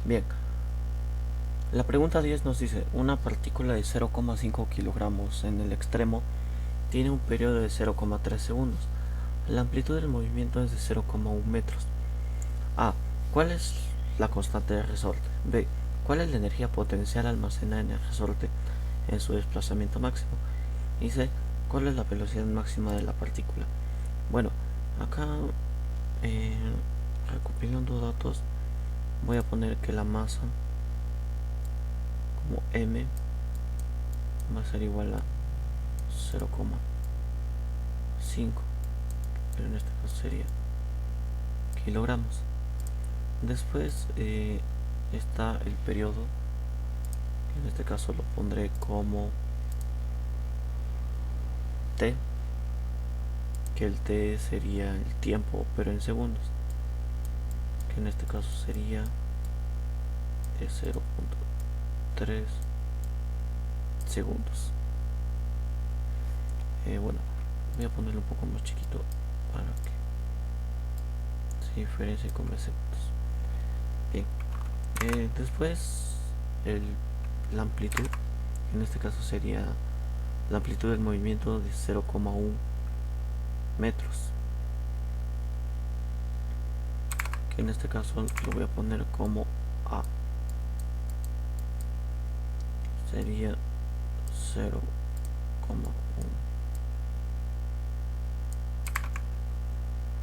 Bien, la pregunta 10 nos dice, una partícula de 0,5 kilogramos en el extremo tiene un periodo de 0,3 segundos. La amplitud del movimiento es de 0,1 metros. A. ¿Cuál es la constante de resorte? B. ¿Cuál es la energía potencial almacenada en el resorte en su desplazamiento máximo? Y C. ¿Cuál es la velocidad máxima de la partícula? Bueno, acá eh, recopilando datos, voy a poner que la masa como m va a ser igual a 0,5, pero en este caso sería kilogramos. Después está el periodo, que en este caso lo pondré como t, que el t sería el tiempo pero en segundos, que en este caso sería de 0,3 segundos. Bueno, voy a ponerlo un poco más chiquito para que se diferencie con mis segundos. Bien, después el, la amplitud, en este caso sería la amplitud del movimiento de 0,1 metros, que en este caso lo voy a poner como A, sería 0,1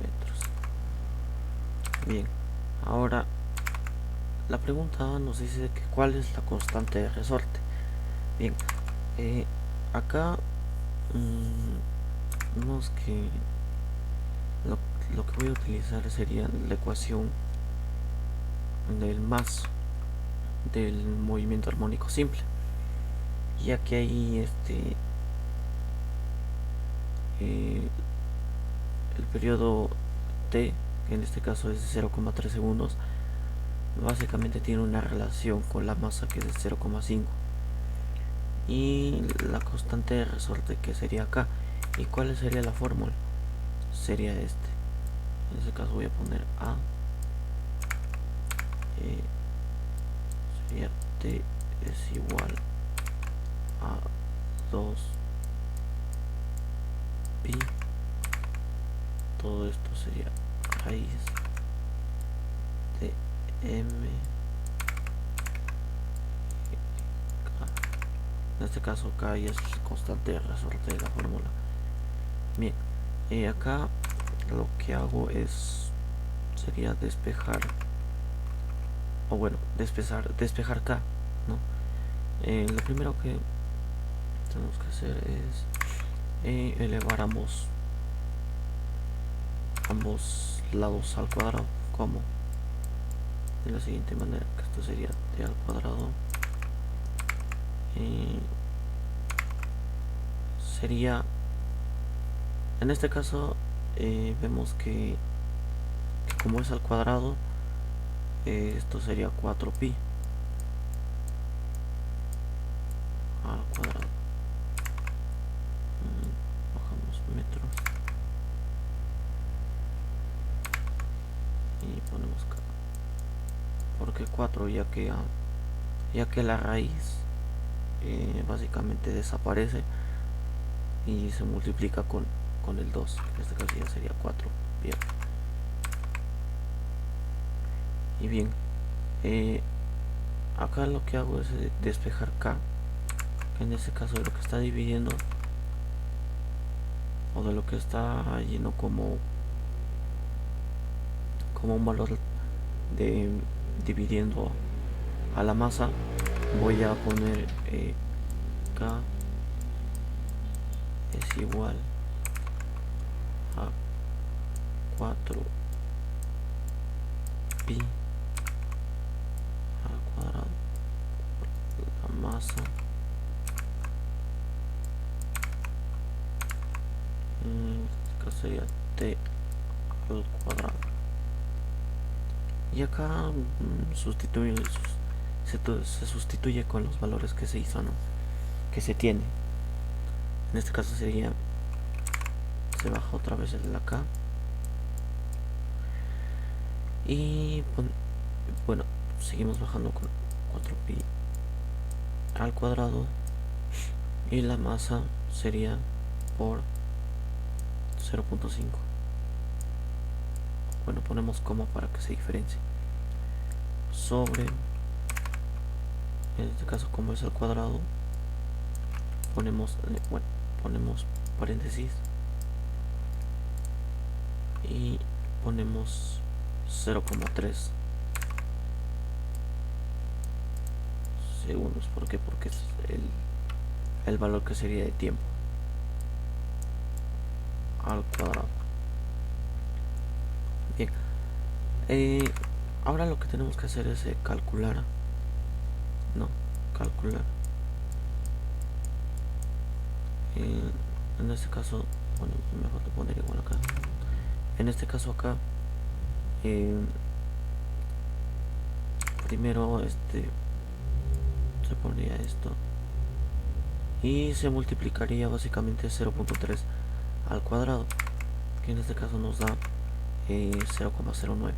metros. Bien, ahora la pregunta nos dice que cuál es la constante de resorte. Bien, acá vemos que lo que voy a utilizar sería la ecuación del más del movimiento armónico simple, ya que ahí el periodo t, que en este caso es de 0,3 segundos, básicamente tiene una relación con la masa, que es de 0,5, y la constante de resorte, que sería acá. ¿Y cuál sería la fórmula? Sería en este caso voy a poner A, sería t es igual a 2 pi, todo esto sería raíz de m, en este caso k es constante de resorte de la fórmula. Bien, acá lo que hago sería despejar, o bueno, despejar k, ¿no? Lo primero que tenemos que hacer es elevar ambos lados al cuadrado, como de la siguiente manera, que esto sería t al cuadrado, sería, en este caso vemos que como es al cuadrado, esto sería 4 pi al cuadrado. Bajamos metros y ponemos k, porque 4, ya que la raíz básicamente desaparece y se multiplica con el 2, en este caso ya sería 4. Bien, y bien, acá lo que hago es despejar k, que en este caso de lo que está dividiendo, o de lo que está lleno como un valor de dividiendo a la masa, voy a poner k es igual a 4 pi al cuadrado por la masa que sería t al cuadrado. Y acá se sustituye con los valores que se hizo, ¿no? Que se tiene. En este caso sería, se baja otra vez el de la k, y bueno, seguimos bajando con 4pi al cuadrado, y la masa sería por 0.5. Bueno, ponemos coma para que se diferencie, sobre, en este caso como es al cuadrado, ponemos paréntesis y ponemos 0,3 segundos. ¿Por qué? Porque es el valor que sería de tiempo al cuadrado. Bien, ahora lo que tenemos que hacer es calcular en este caso, bueno, mejor lo poner igual acá. En este caso acá, primero se pondría esto y se multiplicaría básicamente 0.3 al cuadrado, que en este caso nos da 0,09.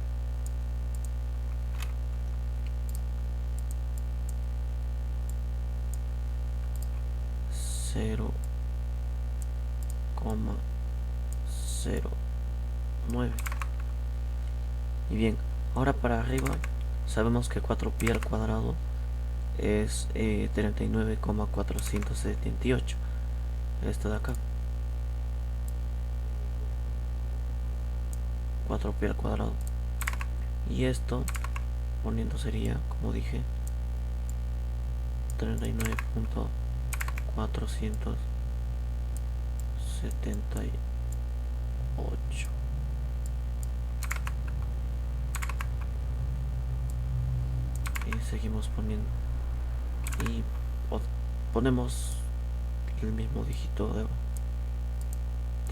Y bien, ahora para arriba sabemos que 4pi al cuadrado es 39,478. Esto de acá, 4pi al cuadrado, y esto poniendo sería, como dije, 39,478. Y seguimos poniendo y ponemos el mismo dígito de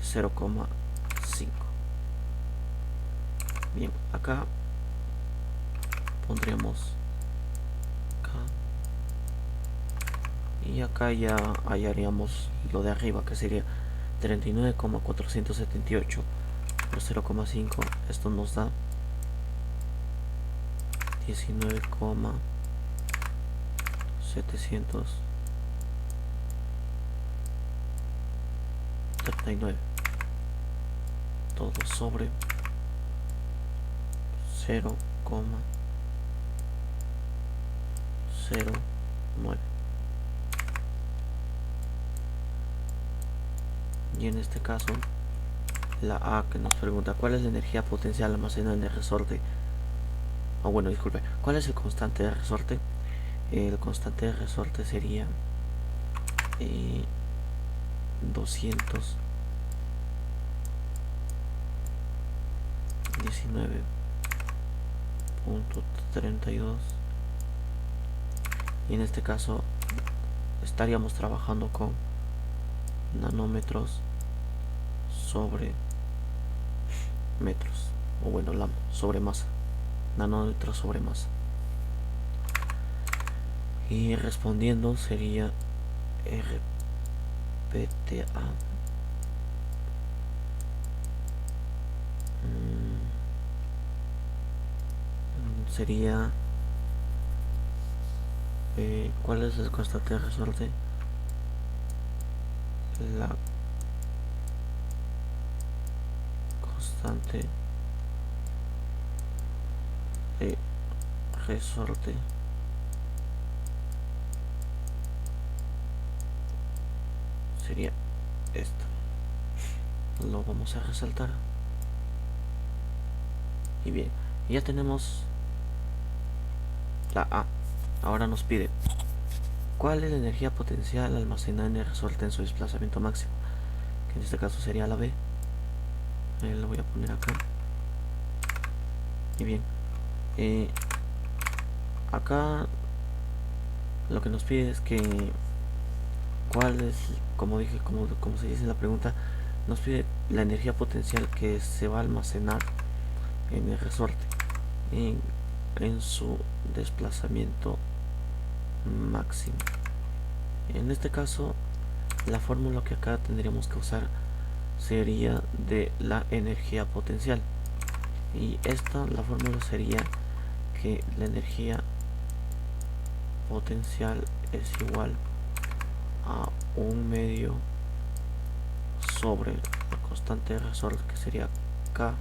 0,5. Bien, acá pondríamos acá, y acá ya hallaríamos lo de arriba, que sería 39,478 por 0,5. Esto nos da 19,739, todo sobre 0,09. Y en este caso, la A, que nos pregunta cuál es la energía potencial almacenada en el resorte. Bueno, disculpe, ¿cuál es el constante de resorte? El constante de resorte sería 219,32, y en este caso estaríamos trabajando con nanómetros sobre metros, o bueno, sobre masa, nanómetros sobre masa. Y respondiendo sería RPTA sería ¿cuál es el constante de resorte? La constante de resorte sería esto. Lo vamos a resaltar. Y bien, ya tenemos la A. Ahora nos pide cuál es la energía potencial almacenada en el resorte en su desplazamiento máximo, que en este caso sería la B. Lo voy a poner acá. Y bien, acá lo que nos pide es que cuál es, como dije, como se dice en la pregunta, nos pide la energía potencial que se va a almacenar en el resorte en su desplazamiento máximo. En este caso, la fórmula que acá tendríamos que usar sería de la energía potencial, y la fórmula sería que la energía potencial es igual a 1/2 sobre la constante de resorte, que sería K,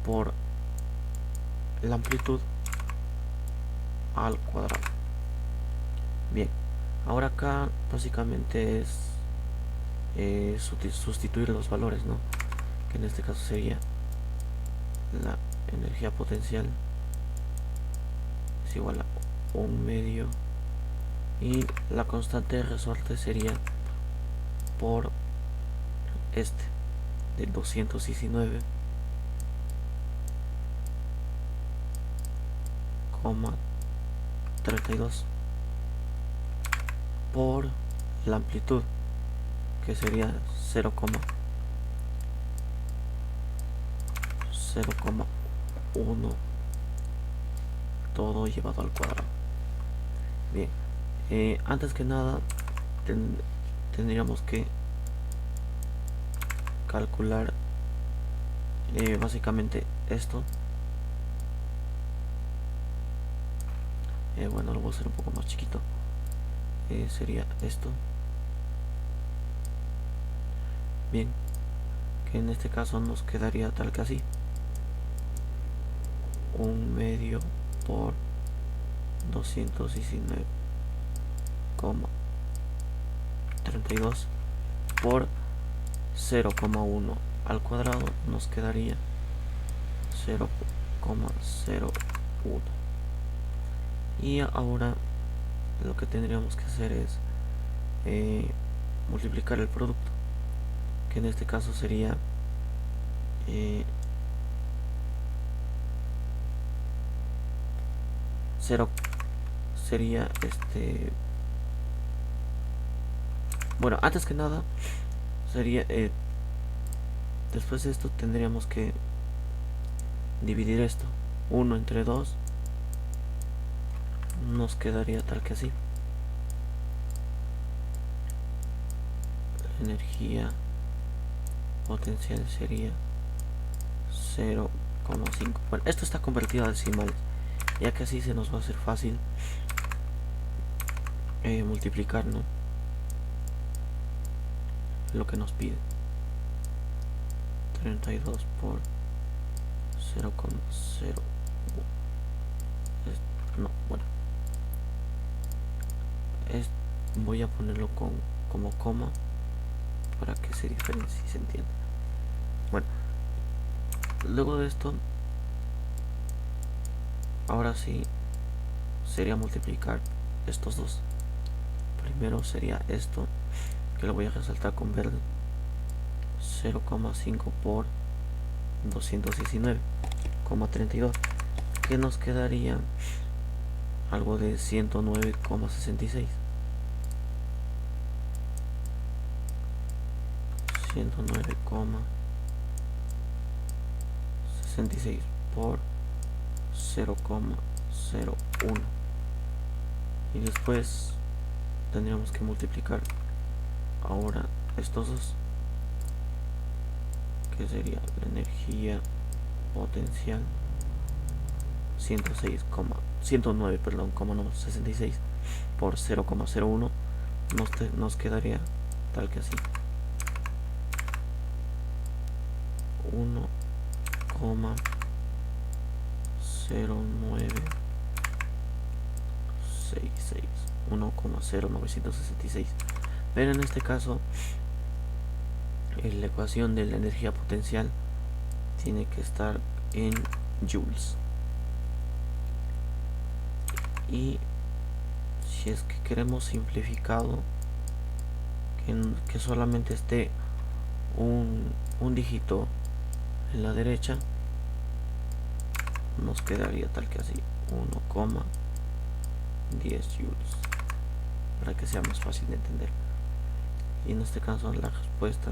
por la amplitud al cuadrado. Bien, ahora acá básicamente es sustituir los valores, ¿no? Que en este caso sería la energía potencial es igual a 1/2 y la constante de resorte sería por este de 219,32 por la amplitud, que sería 0,1 todo llevado al cuadrado. Bien, antes que nada tendríamos que calcular básicamente esto. Bueno, lo voy a hacer un poco más chiquito. Sería esto. Bien, que en este caso nos quedaría tal que así: 1/2 por 219,32 por 0,1 al cuadrado, nos quedaría 0,01. Y ahora lo que tendríamos que hacer es multiplicar el producto, que en este caso sería 0 sería bueno, antes que nada sería después de esto tendríamos que dividir esto 1 entre 2, nos quedaría tal que así: la energía potencial sería 0,5. Bueno, esto está convertido a decimales, ya que así se nos va a hacer fácil multiplicar, ¿no?, lo que nos pide. 32 por 0,0. No, bueno, voy a ponerlo como coma para que se diferencie y se entienda. Bueno, luego de esto, ahora sí sería multiplicar estos dos. Primero sería esto, que lo voy a resaltar con verde: 0,5 por 219,32, que nos quedaría algo de 109,66. 109,66 por 0,01. Y después tendríamos que multiplicar ahora estos dos, que sería la energía potencial 109,66 por 0,01, nos quedaría tal que así: 1,0966. Pero en este caso la ecuación de la energía potencial tiene que estar en joules, y si es que queremos simplificado, que solamente esté un dígito en la derecha, nos quedaría tal que así: 1,10 joules, para que sea más fácil de entender. Y en este caso la respuesta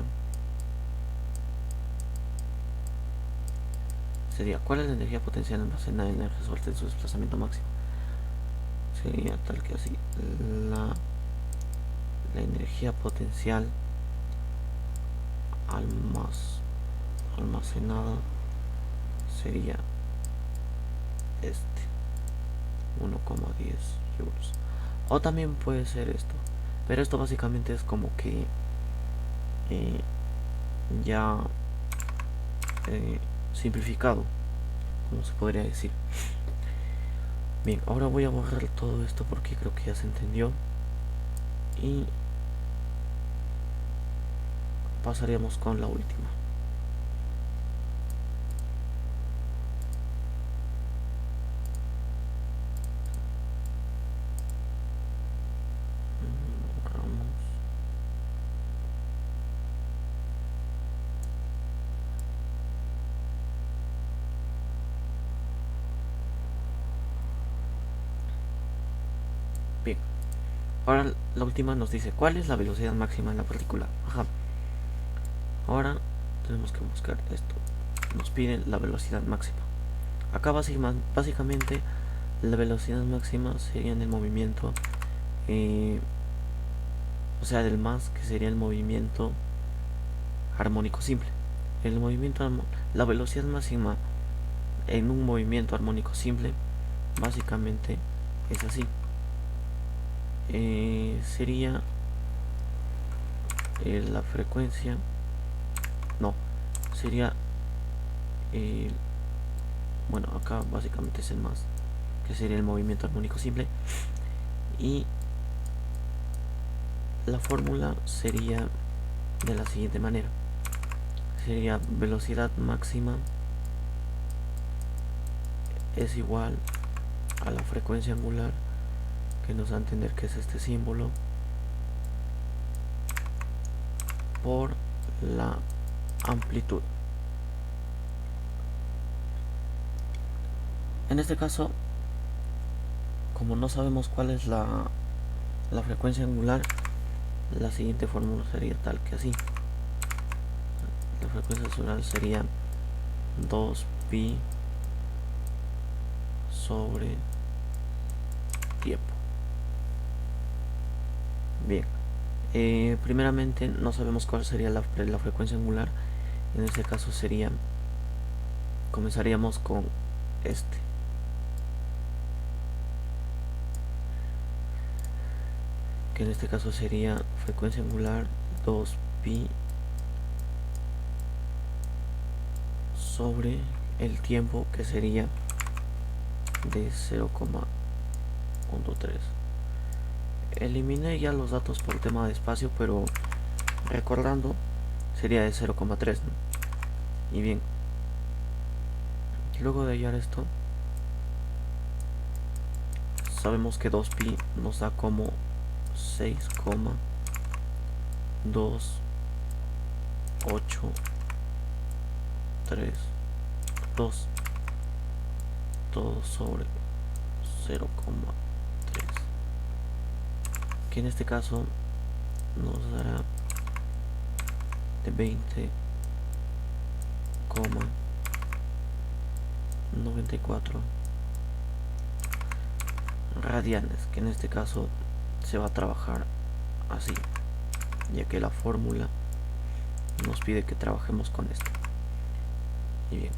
sería: ¿cuál es la energía potencial almacenada en el resorte en su desplazamiento máximo? Sería tal que así: la energía potencial almacenada sería este 1,10 joules. O también puede ser esto, pero esto básicamente es como que ya simplificado, como se podría decir. Bien, ahora voy a borrar todo esto porque creo que ya se entendió y pasaríamos con la última. Bien, ahora la última nos dice cuál es la velocidad máxima en la partícula. Ajá. Ahora tenemos que buscar esto. Nos piden la velocidad máxima. Acá básicamente la velocidad máxima sería en el movimiento, o sea, del más, que sería el movimiento armónico simple. La velocidad máxima en un movimiento armónico simple básicamente es así. Sería la frecuencia, no, sería bueno, acá básicamente es el más, que sería el movimiento armónico simple, y la fórmula sería de la siguiente manera: sería velocidad máxima es igual a la frecuencia angular, que nos da a entender que es este símbolo, por la amplitud. En este caso, como no sabemos cuál es la frecuencia angular, la siguiente fórmula sería tal que así. La frecuencia angular sería 2pi sobre tiempo. Bien, primeramente no sabemos cuál sería la frecuencia angular. En este caso sería, comenzaríamos con este, que en este caso sería frecuencia angular 2pi sobre el tiempo, que sería de 0,13. Eliminé ya los datos por tema de espacio, pero recordando sería de 0,3, ¿no? Y bien, luego de hallar esto, sabemos que 2pi nos da como 6,283 todo sobre 0,3, que en este caso nos dará de 20,94 radianes, que en este caso se va a trabajar así, ya que la fórmula nos pide que trabajemos con esto. Y bien,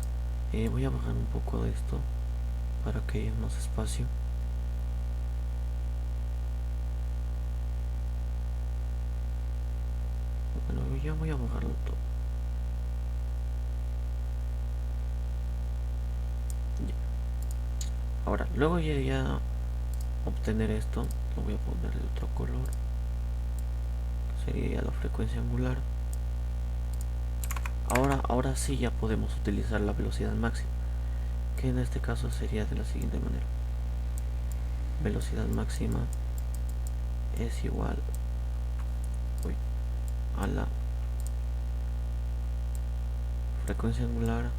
voy a bajar un poco de esto para que haya más espacio. Bueno, ya voy a bajarlo todo. Ya. Ahora, luego ya obtener esto, lo voy a poner de otro color, que sería la frecuencia angular. Ahora sí ya podemos utilizar la velocidad máxima, que en este caso sería de la siguiente manera: velocidad máxima es igual a la frecuencia angular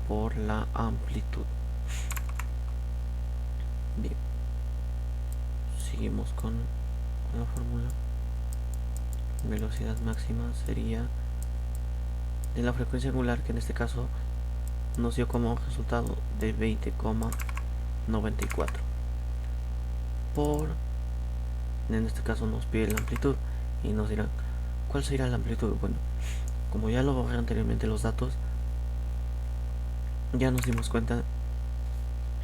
por la amplitud. Bien, seguimos con la fórmula. Velocidad máxima sería de la frecuencia angular, que en este caso nos dio como resultado de 20,94 por, en este caso nos pide la amplitud y nos dirán cuál será la amplitud. Bueno, como ya lo bajé anteriormente los datos, ya nos dimos cuenta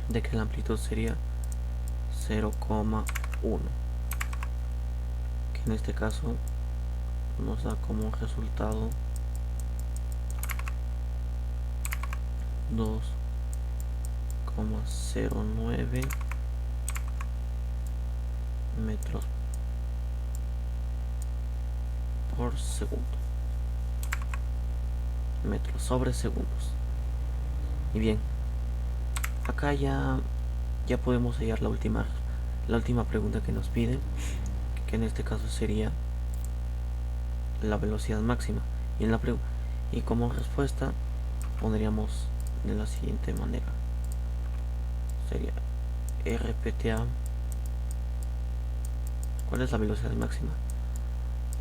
de que la amplitud sería 0,1, que en este caso nos da como resultado 2,09 metros por segundo, metros sobre segundos. Y bien, acá ya podemos hallar la última pregunta que nos piden, que en este caso sería la velocidad máxima, y como respuesta pondríamos de la siguiente manera: sería RPTA. ¿Cuál es la velocidad máxima?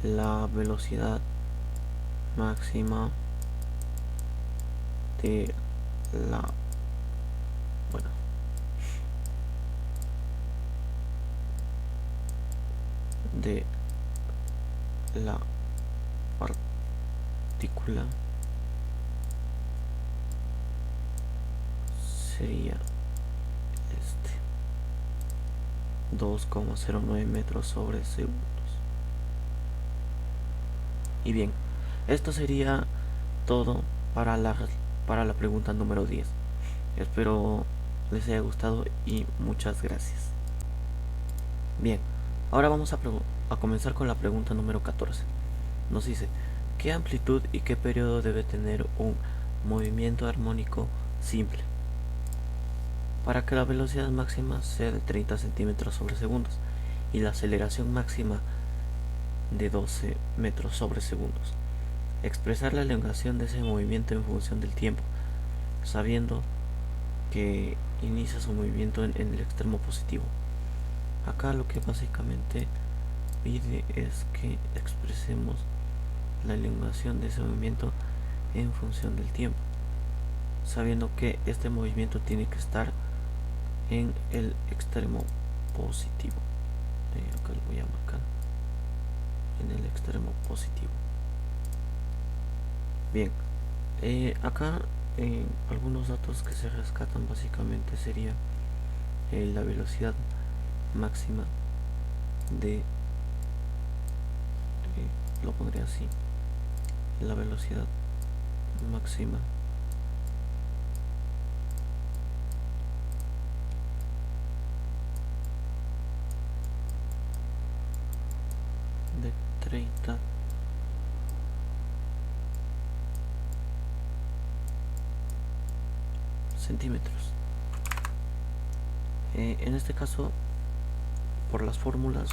La velocidad máxima de la de la partícula sería 2,09 metros sobre segundos. Y bien, esto sería todo para la pregunta número 10. Espero les haya gustado y muchas gracias. Bien, ahora vamos a comenzar con la pregunta número 14. Nos dice: ¿qué amplitud y qué periodo debe tener un movimiento armónico simple para que la velocidad máxima sea de 30 centímetros sobre segundos y la aceleración máxima de 12 metros sobre segundos? Expresar la elongación de ese movimiento en función del tiempo, sabiendo que inicia su movimiento en el extremo positivo. Acá lo que básicamente pide es que expresemos la elongación de ese movimiento en función del tiempo, sabiendo que este movimiento tiene que estar en el extremo positivo. Acá lo voy a marcar en el extremo positivo. Bien, acá algunos datos que se rescatan básicamente sería la velocidad máxima de lo pondré así: la velocidad máxima de 30 centímetros. En este caso, por las fórmulas,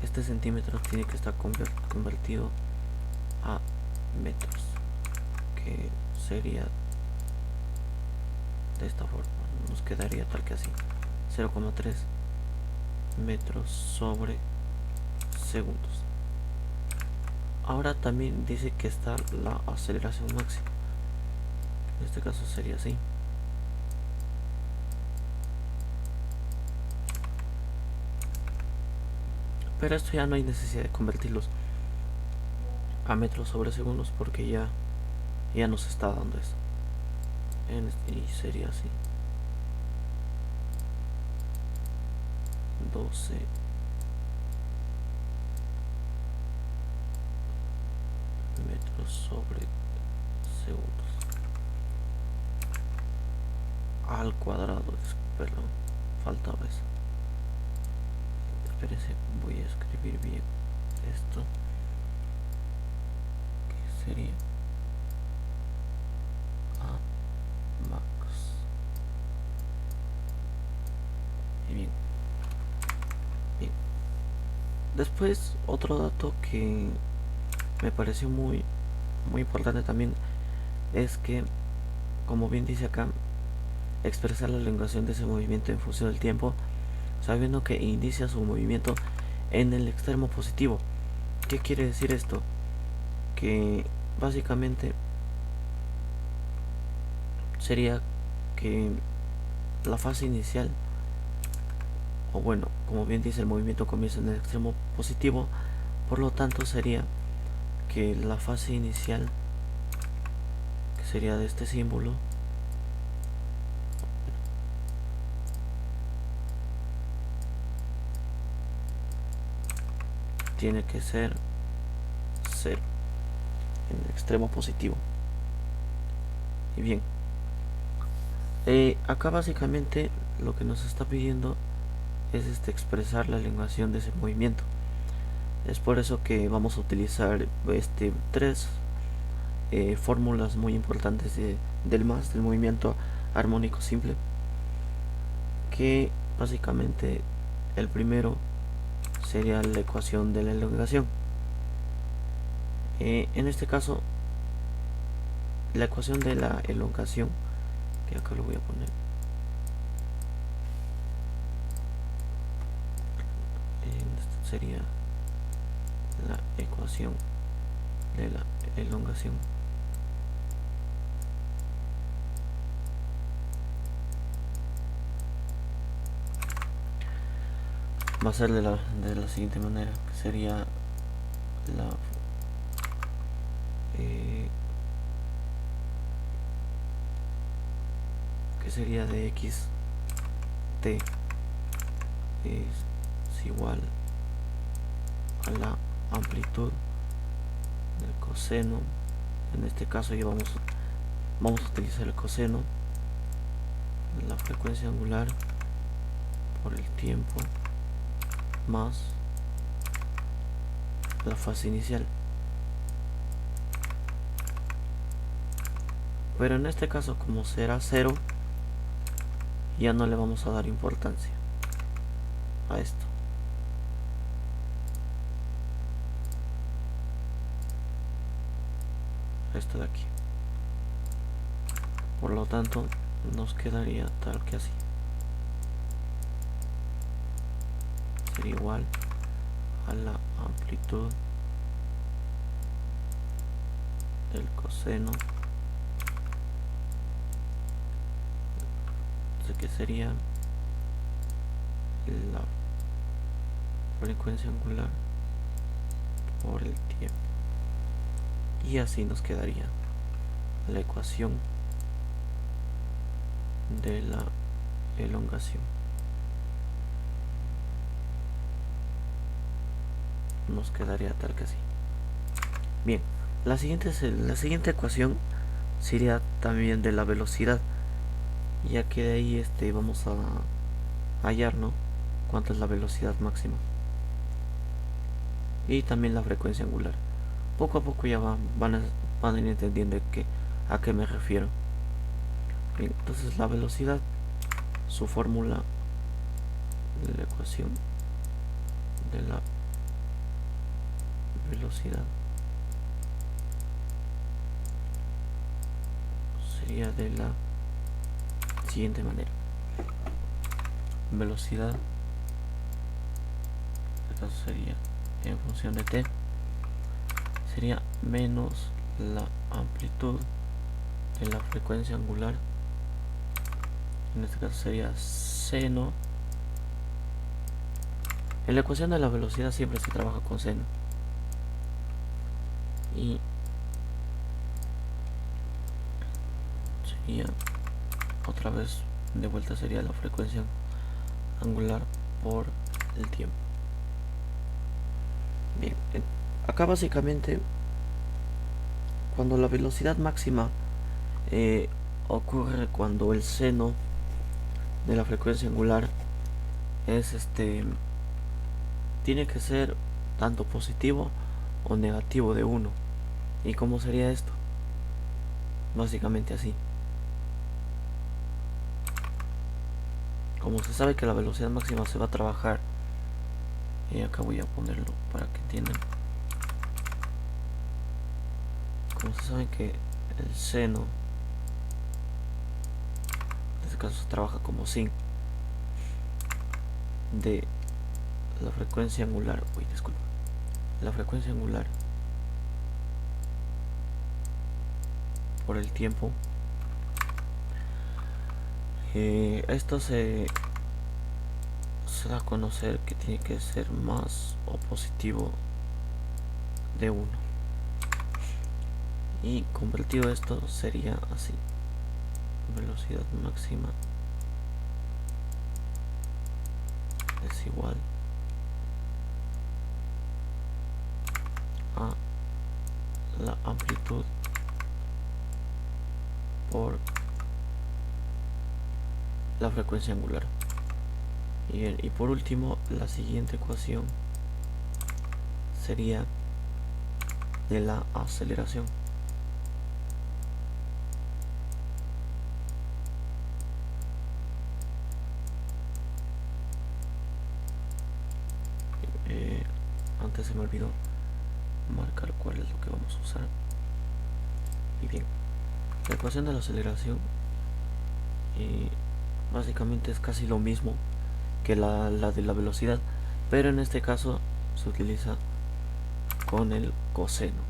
este centímetro tiene que estar convertido a metros, que sería de esta forma. Nos quedaría tal que así: 0,3 metros sobre segundos. Ahora también dice que está la aceleración máxima. En este caso sería así: pero esto ya no hay necesidad de convertirlos a metros sobre segundos, porque ya nos está dando eso. Y sería así: 12 metros sobre segundos al cuadrado. Perdón, faltaba eso. Espérense, voy a escribir bien esto, que sería a max. Y bien. Después, otro dato que me pareció muy importante también es que, como bien dice acá, expresar la elongación de ese movimiento en función del tiempo, sabiendo que inicia su movimiento en el extremo positivo. ¿Qué quiere decir esto? Que básicamente sería que la fase inicial, o bueno, como bien dice, el movimiento comienza en el extremo positivo, por lo tanto sería que la fase inicial, que sería de este símbolo, tiene que ser 0 en el extremo positivo. Y bien, acá básicamente lo que nos está pidiendo es expresar la elongación de ese movimiento. Es por eso que vamos a utilizar tres fórmulas muy importantes del movimiento armónico simple, que básicamente el primero sería la ecuación de la elongación. En este caso, la ecuación de la elongación, que acá lo voy a poner, sería la ecuación de la elongación. Va a ser de la siguiente manera, que sería la que sería de x t es igual a la amplitud del coseno. En este caso ya vamos a utilizar el coseno de la frecuencia angular por el tiempo más la fase inicial. Pero en este caso, como será 0, ya no le vamos a dar importancia a esto. Esto de aquí. Por lo tanto, nos quedaría tal que así. Sería igual a la amplitud del coseno, que sería la frecuencia angular por el tiempo. Y así nos quedaría la ecuación de la elongación. Nos quedaría tal que así. Bien, la siguiente ecuación sería también de la velocidad, ya que de ahí vamos a hallar, ¿no?, cuánto es la velocidad máxima y también la frecuencia angular. Poco a poco ya van a ir entendiendo a qué me refiero. Bien, entonces la velocidad, su fórmula de la ecuación de la velocidad sería de la siguiente manera: velocidad, en este caso sería en función de t, sería menos la amplitud de la frecuencia angular, en este caso sería seno. En la ecuación de la velocidad siempre se trabaja con seno, y sería otra vez de vuelta, sería la frecuencia angular por el tiempo. Bien, acá básicamente, cuando la velocidad máxima ocurre cuando el seno de la frecuencia angular es tiene que ser tanto positivo o negativo de 1. ¿Y cómo sería esto? Básicamente así. Como se sabe que la velocidad máxima se va a trabajar, y acá voy a ponerlo para que entiendan. Como se sabe que el seno, en este caso, se trabaja como sin de la frecuencia angular, la frecuencia angular por el tiempo, esto se da a conocer que tiene que ser más o positivo de 1, y convertido esto sería así: velocidad máxima es igual a la amplitud por la frecuencia angular. Y por último, la siguiente ecuación sería de la aceleración. Antes se me olvidó marcar cuál es lo que vamos a usar. Y bien, la ecuación de la aceleración básicamente es casi lo mismo que la de la velocidad, pero en este caso se utiliza con el coseno.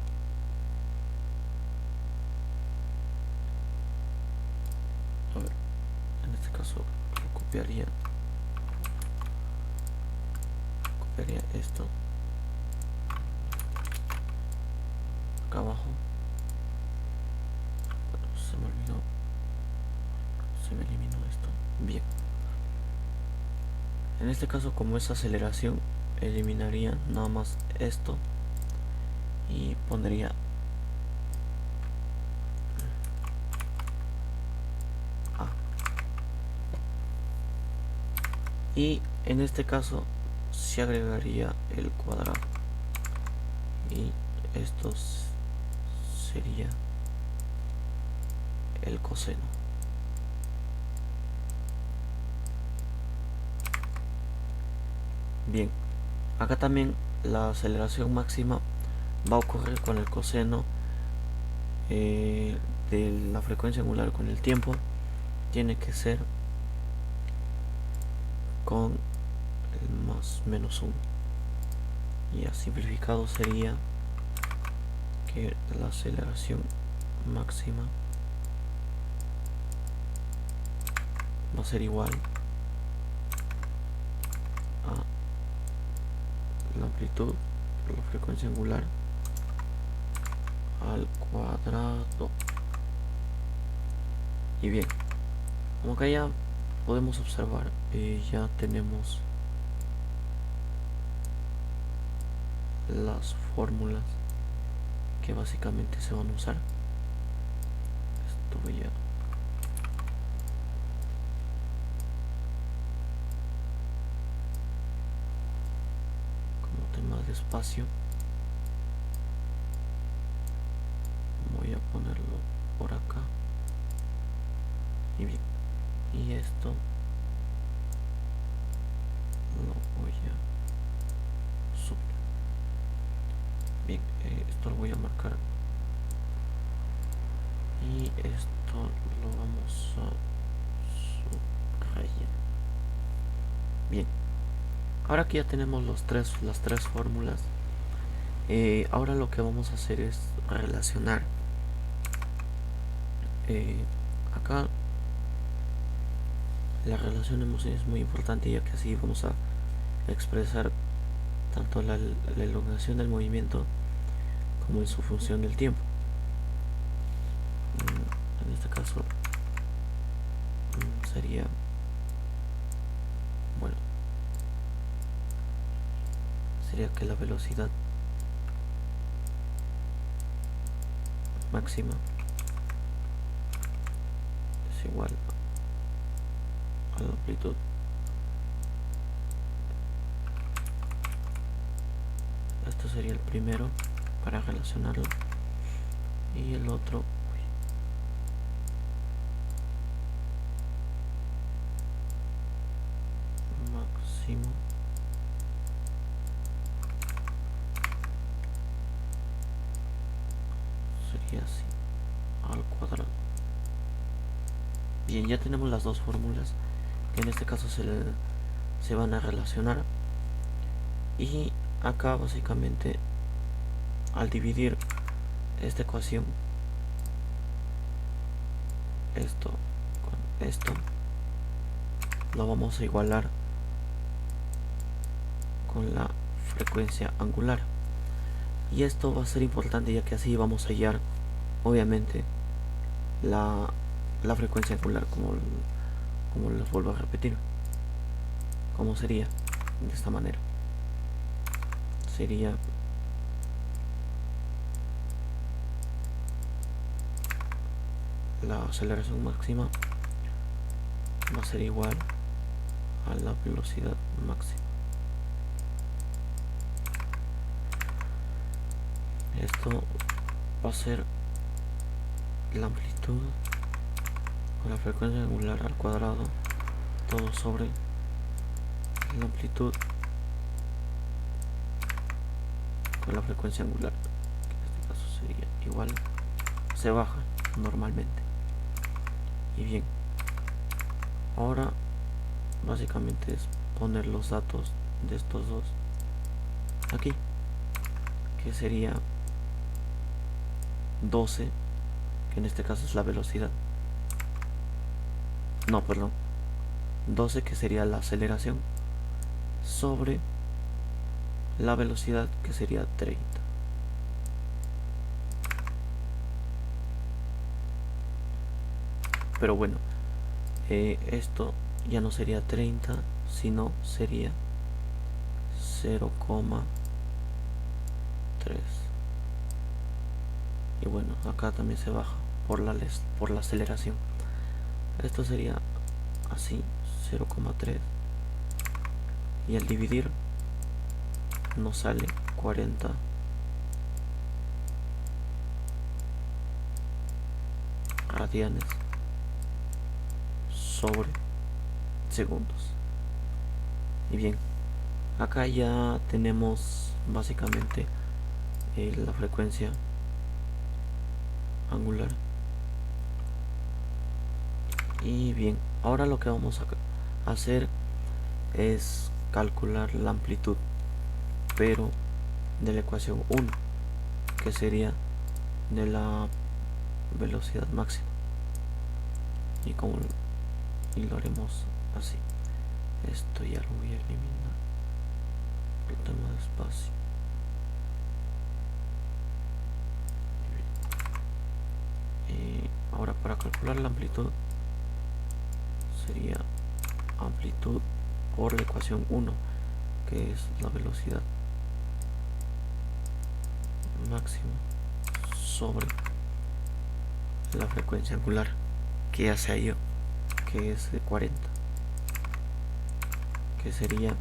A ver, en este caso lo copiaría esto acá abajo. Se me olvidó, se me eliminó esto. Bien, en este caso, como es aceleración, eliminaría nada más esto y pondría A. Y en este caso se agregaría el cuadrado y esto sería el coseno. Bien, acá también la aceleración máxima va a ocurrir con el coseno de la frecuencia angular con el tiempo. Tiene que ser con el más menos 1. Y ya simplificado sería que la aceleración máxima va a ser igual a la amplitud por la frecuencia angular al cuadrado. Y bien, como que ya podemos observar, ya tenemos las fórmulas que básicamente se van a usar. Esto voy a como tema de espacio, voy a ponerlo por acá. Y bien, y esto lo voy a subir. Bien, esto lo voy a marcar y esto lo vamos a subrayar. Bien, ahora que ya tenemos las tres fórmulas, ahora lo que vamos a hacer es relacionar acá. La relación de emociones es muy importante, ya que así vamos a expresar tanto la elongación del movimiento como en su función del tiempo. En este caso sería, bueno, sería que la velocidad máxima es igual a la amplitud esto sería el primero para relacionarlo, y el otro máximo sería así al cuadrado. Bien, ya tenemos las dos fórmulas que en este caso se van a relacionar, y acá básicamente al dividir esta ecuación, esto con esto, lo vamos a igualar con la frecuencia angular, y esto va a ser importante ya que así vamos a hallar obviamente la frecuencia angular, como les vuelvo a repetir, como sería de esta manera, sería la aceleración máxima va a ser igual a la velocidad máxima. Esto va a ser la amplitud con la frecuencia angular al cuadrado, todo sobre la amplitud con la frecuencia angular, que en este caso sería igual, se baja normalmente. Y bien, ahora básicamente es poner los datos de estos dos aquí, que sería 12, que en este caso es la velocidad, no, perdón, 12 que sería la aceleración, sobre la velocidad que sería 30. Pero bueno, esto ya no sería 30, sino sería 0,3. Y bueno, acá también se baja por la aceleración. Esto sería así, 0,3. Y al dividir nos sale 40 radianes sobre segundos. Y bien, acá ya tenemos básicamente la frecuencia angular. Y bien, ahora lo que vamos a hacer es calcular la amplitud, pero de la ecuación 1, que sería de la velocidad máxima. Y lo haremos así. Esto ya lo voy a eliminar por el tema de espacio. Ahora, para calcular la amplitud sería amplitud por la ecuación 1, que es la velocidad máxima sobre la frecuencia angular, que ya se halló, que es de 40, que sería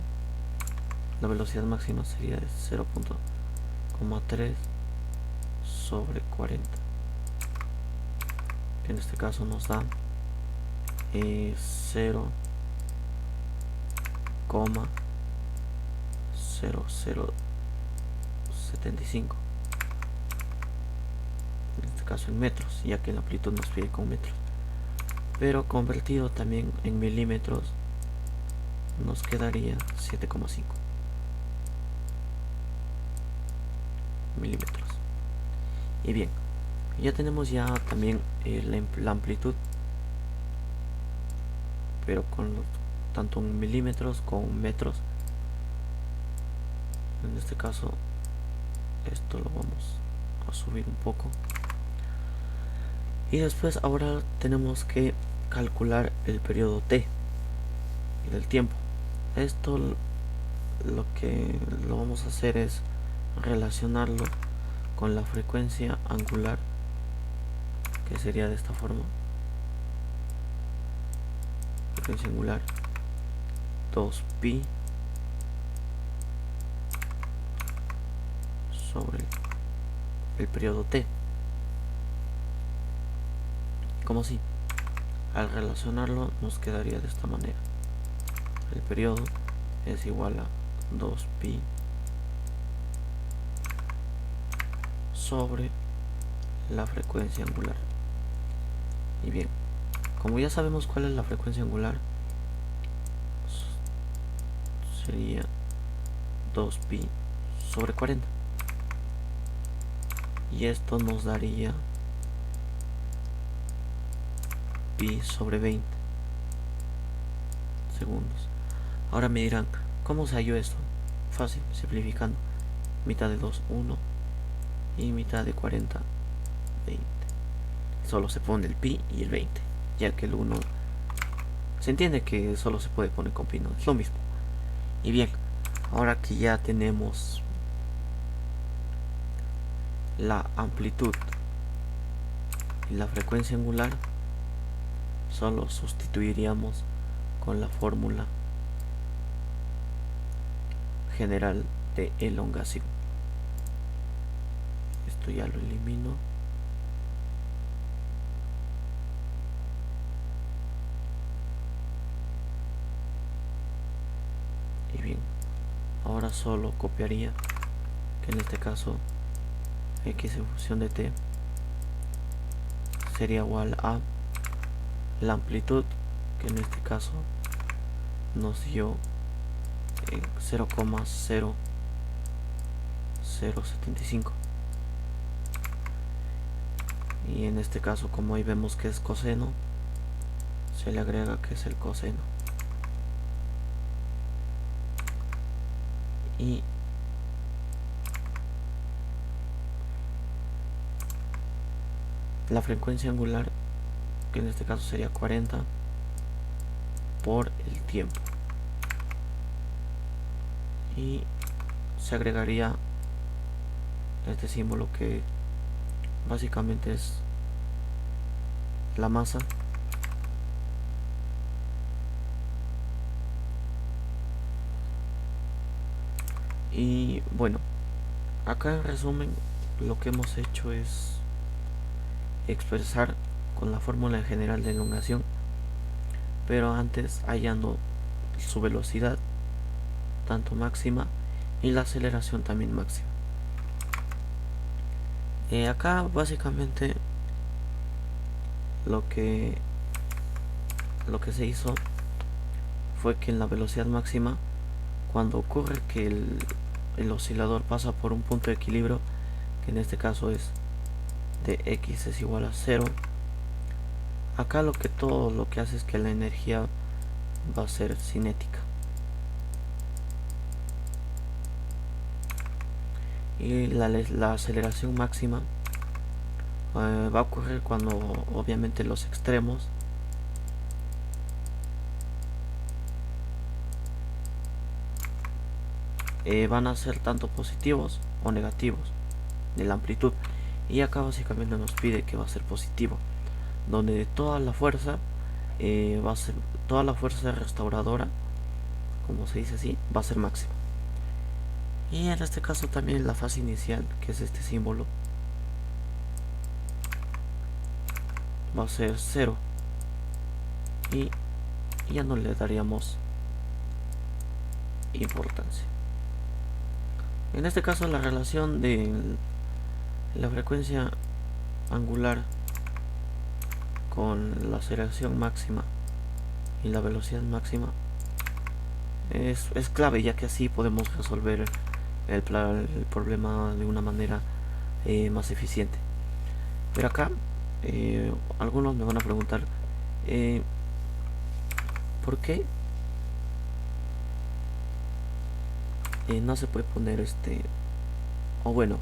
la velocidad máxima sería de 0,3 sobre 40. En este caso nos da 0,0075, en este caso en metros, ya que la amplitud nos pide con metros, pero convertido también en milímetros nos quedaría 7,5 milímetros. Y bien, ya tenemos ya también la amplitud, pero con tanto en milímetros como en metros. En este caso esto lo vamos a subir un poco, y después ahora tenemos que calcular el periodo t y del tiempo. Esto lo que lo vamos a hacer es relacionarlo con la frecuencia angular, que sería de esta forma: frecuencia angular 2pi sobre el periodo t. Como si al relacionarlo nos quedaría de esta manera: el periodo es igual a 2pi sobre la frecuencia angular. Y bien, como ya sabemos cuál es la frecuencia angular, sería 2pi sobre 40, y esto nos daría pi sobre 20 segundos. Ahora me dirán, ¿cómo se halló esto? Fácil, simplificando: mitad de 2, 1, y mitad de 40, 20. Solo se pone el pi y el 20, ya que el 1 se entiende que solo se puede poner con pi, no es lo mismo. Y bien, ahora que ya tenemos la amplitud y la frecuencia angular, solo sustituiríamos con la fórmula general de elongación. Esto ya lo elimino. Y bien, ahora solo copiaría que en este caso x en función de t sería igual a la amplitud, que en este caso nos dio 0,0075, y en este caso, como ahí vemos que es coseno, se le agrega que es el coseno, y la frecuencia angular, que en este caso sería 40 por el tiempo, y se agregaría este símbolo que básicamente es la masa y bueno, acá en resumen lo que hemos hecho es expresar con la fórmula general de elongación, pero antes hallando su velocidad tanto máxima y la aceleración también máxima. Acá básicamente lo que se hizo fue que en la velocidad máxima, cuando ocurre que el oscilador pasa por un punto de equilibrio, que en este caso es de x es igual a 0, acá todo lo que hace es que la energía va a ser cinética, y la aceleración máxima va a ocurrir cuando obviamente los extremos van a ser tanto positivos o negativos de la amplitud, y acá básicamente nos pide que va a ser positivo, donde toda la fuerza va a ser toda la fuerza restauradora, como se dice así, va a ser máxima. Y en este caso también la fase inicial, que es este símbolo, va a ser 0, y ya no le daríamos importancia. En este caso la relación de la frecuencia angular con la aceleración máxima y la velocidad máxima es clave, ya que así podemos resolver el problema de una manera más eficiente. Pero acá algunos me van a preguntar ¿por qué no se puede poner o bueno,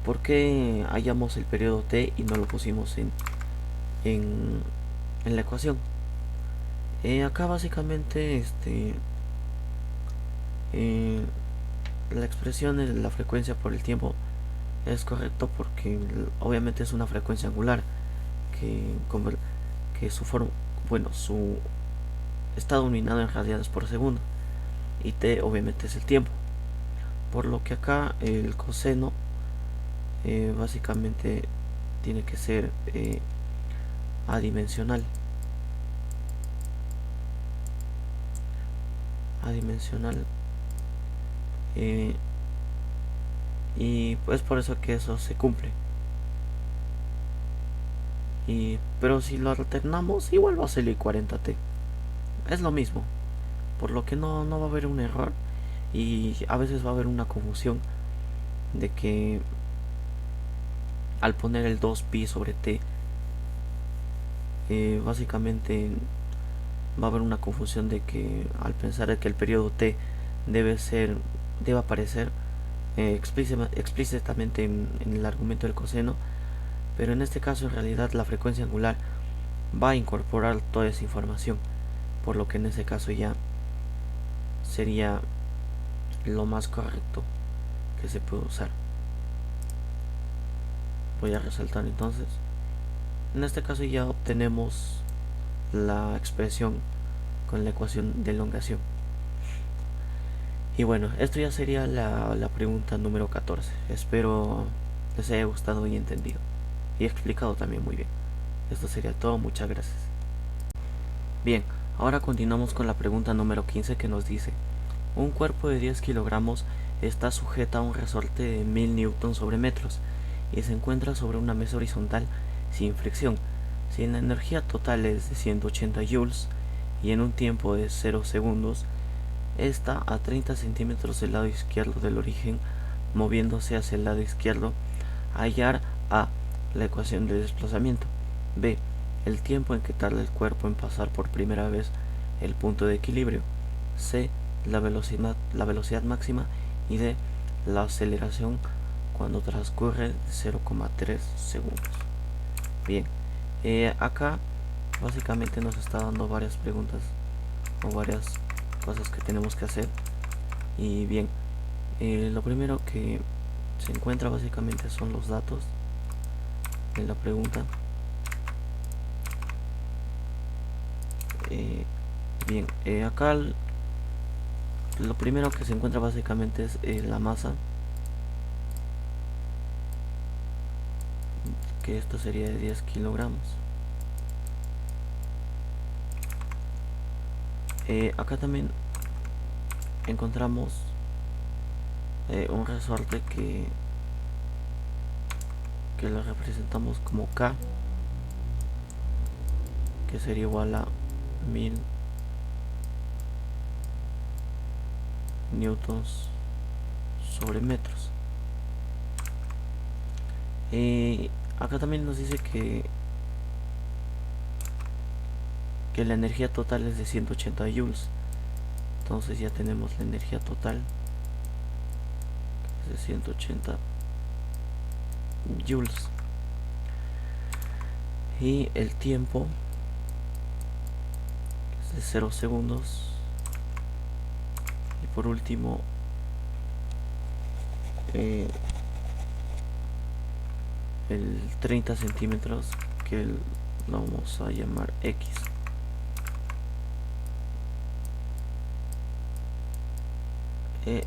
¿por qué hallamos el periodo t y no lo pusimos en la ecuación? Acá básicamente la expresión de la frecuencia por el tiempo es correcto, porque obviamente es una frecuencia angular que su está dominado en radianes por segundo, y t obviamente es el tiempo, por lo que acá el coseno básicamente tiene que ser adimensional. Y pues por eso que eso se cumple. Pero si lo alternamos, igual va a salir 40t, es lo mismo, por lo que no va a haber un error, y a veces va a haber una confusión de que al poner el 2pi sobre t básicamente va a haber una confusión de que al pensar que el periodo t debe aparecer explícitamente en el argumento del coseno, pero en este caso en realidad la frecuencia angular va a incorporar toda esa información, por lo que en ese caso ya sería lo más correcto que se puede usar. Voy a resaltar entonces, En este caso ya obtenemos la expresión con la ecuación de elongación. Y bueno, esto ya sería la pregunta número 14. Espero les haya gustado y entendido. Y explicado también muy bien. Esto sería todo, muchas gracias. Bien, ahora continuamos con la pregunta número 15 que nos dice: un cuerpo de 10 kilogramos está sujeta a un resorte de 1000 newtons sobre metros y se encuentra sobre una mesa horizontal sin fricción. Si la energía total es de 180 joules y en un tiempo de 0 segundos, está a 30 centímetros del lado izquierdo del origen, moviéndose hacia el lado izquierdo, hallar a. la ecuación de desplazamiento, b. el tiempo en que tarda el cuerpo en pasar por primera vez el punto de equilibrio, c. la velocidad máxima y d. la aceleración cuando transcurre 0,3 segundos. Bien, acá básicamente nos está dando varias preguntas o varias cosas que tenemos que hacer. Y bien, lo primero que se encuentra básicamente son los datos de la pregunta. Bien, acá lo primero que se encuentra básicamente es la masa, que esto sería de 10 kilogramos. Acá también encontramos un resorte que lo representamos como K, que sería igual a 1000 newtons sobre metros. Acá también nos dice que la energía total es de 180 joules. Entonces ya tenemos la energía total de 180 joules. Y el tiempo es de 0 segundos. Y por último, el 30 centímetros, que lo vamos a llamar X.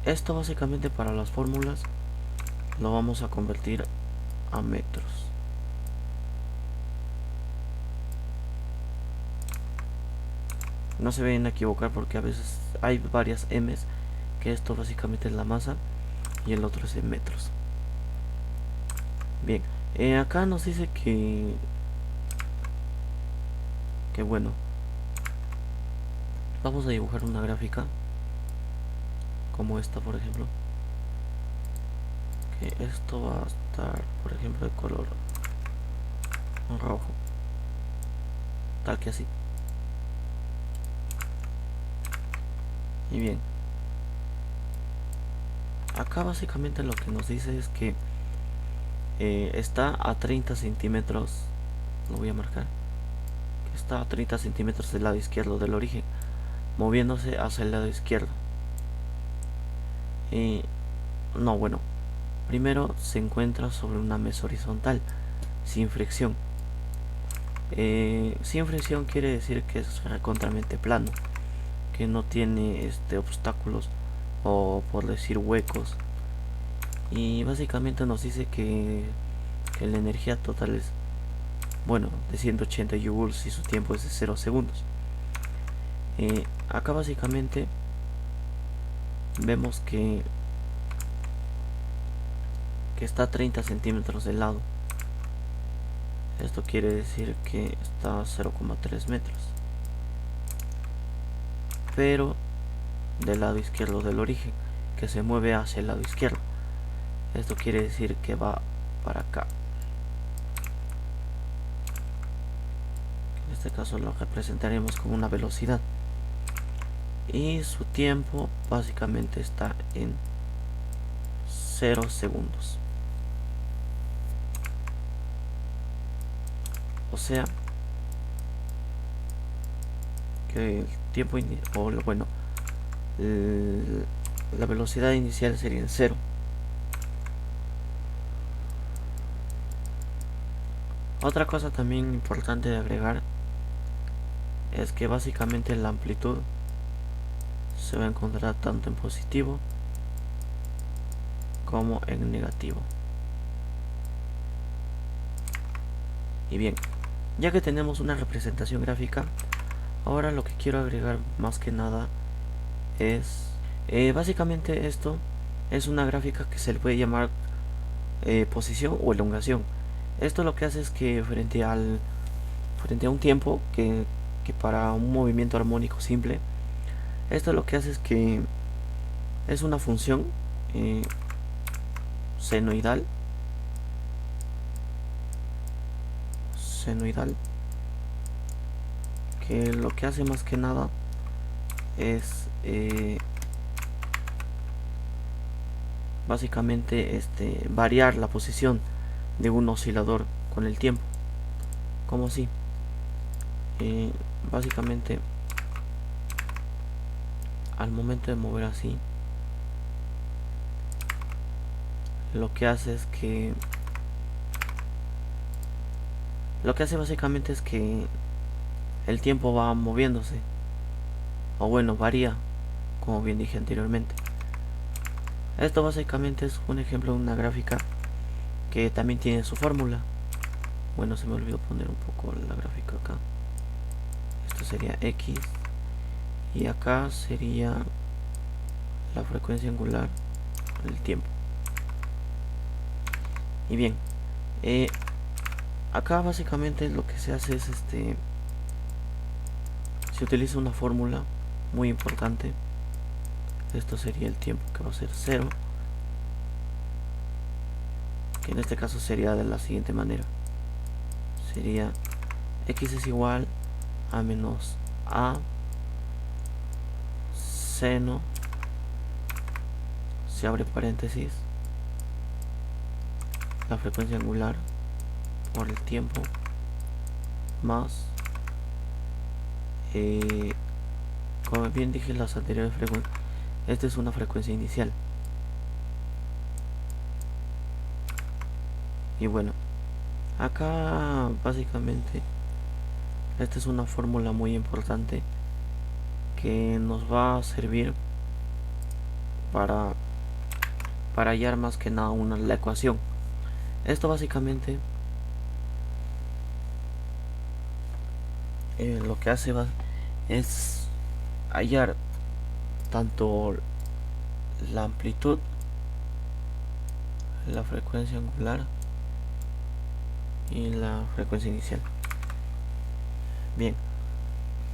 Esto básicamente para las fórmulas lo vamos a convertir a metros. No se vayan a equivocar porque a veces hay varias M's, que esto básicamente es la masa y el otro es en metros. Bien, acá nos dice que bueno, vamos a dibujar una gráfica como esta, por ejemplo, que esto va a estar, por ejemplo, de color rojo, tal que así. Y bien, acá básicamente lo que nos dice es que está a 30 centímetros, lo voy a marcar, que está a 30 centímetros del lado izquierdo del origen, moviéndose hacia el lado izquierdo. No, bueno, primero se encuentra sobre una mesa horizontal sin fricción. Sin fricción quiere decir que es recontramente plano, que no tiene obstáculos o, por decir, huecos. Y básicamente nos dice que la energía total es, bueno, de 180 joules y su tiempo es de 0 segundos. Acá básicamente vemos que está a 30 centímetros del lado. Esto quiere decir que está a 0,3 metros, pero del lado izquierdo del origen, que se mueve hacia el lado izquierdo. Esto quiere decir que va para acá. En este caso lo representaremos como una velocidad. Y su tiempo básicamente está en 0 segundos. O sea que el tiempo la velocidad inicial sería en 0. Otra cosa también importante de agregar es que básicamente la amplitud se va a encontrar tanto en positivo como en negativo. Y bien, ya que tenemos una representación gráfica, ahora lo que quiero agregar más que nada es básicamente esto es una gráfica que se le puede llamar posición o elongación. Esto lo que hace es que frente a un tiempo que para un movimiento armónico simple, esto lo que hace es que es una función eh, senoidal que lo que hace más que nada es básicamente variar la posición de un oscilador con el tiempo, como si básicamente al momento de mover así, lo que hace básicamente es que el tiempo va moviéndose, o bueno, varía, como bien dije anteriormente. Esto básicamente es un ejemplo de una gráfica que también tiene su fórmula. Bueno, se me olvidó poner un poco la gráfica acá. Esto sería X y acá sería la frecuencia angular del tiempo. Y bien, acá básicamente lo que se hace es se utiliza una fórmula muy importante. Esto sería el tiempo, que va a ser 0, que en este caso sería de la siguiente manera: sería x es igual a menos a seno, se abre paréntesis, la frecuencia angular por el tiempo más como bien dije las anteriores frecuencias, esta es una frecuencia inicial. Y bueno, acá básicamente esta es una fórmula muy importante que nos va a servir para hallar más que nada la ecuación. Esto básicamente lo que hace es hallar tanto la amplitud, la frecuencia angular y la frecuencia inicial. Bien,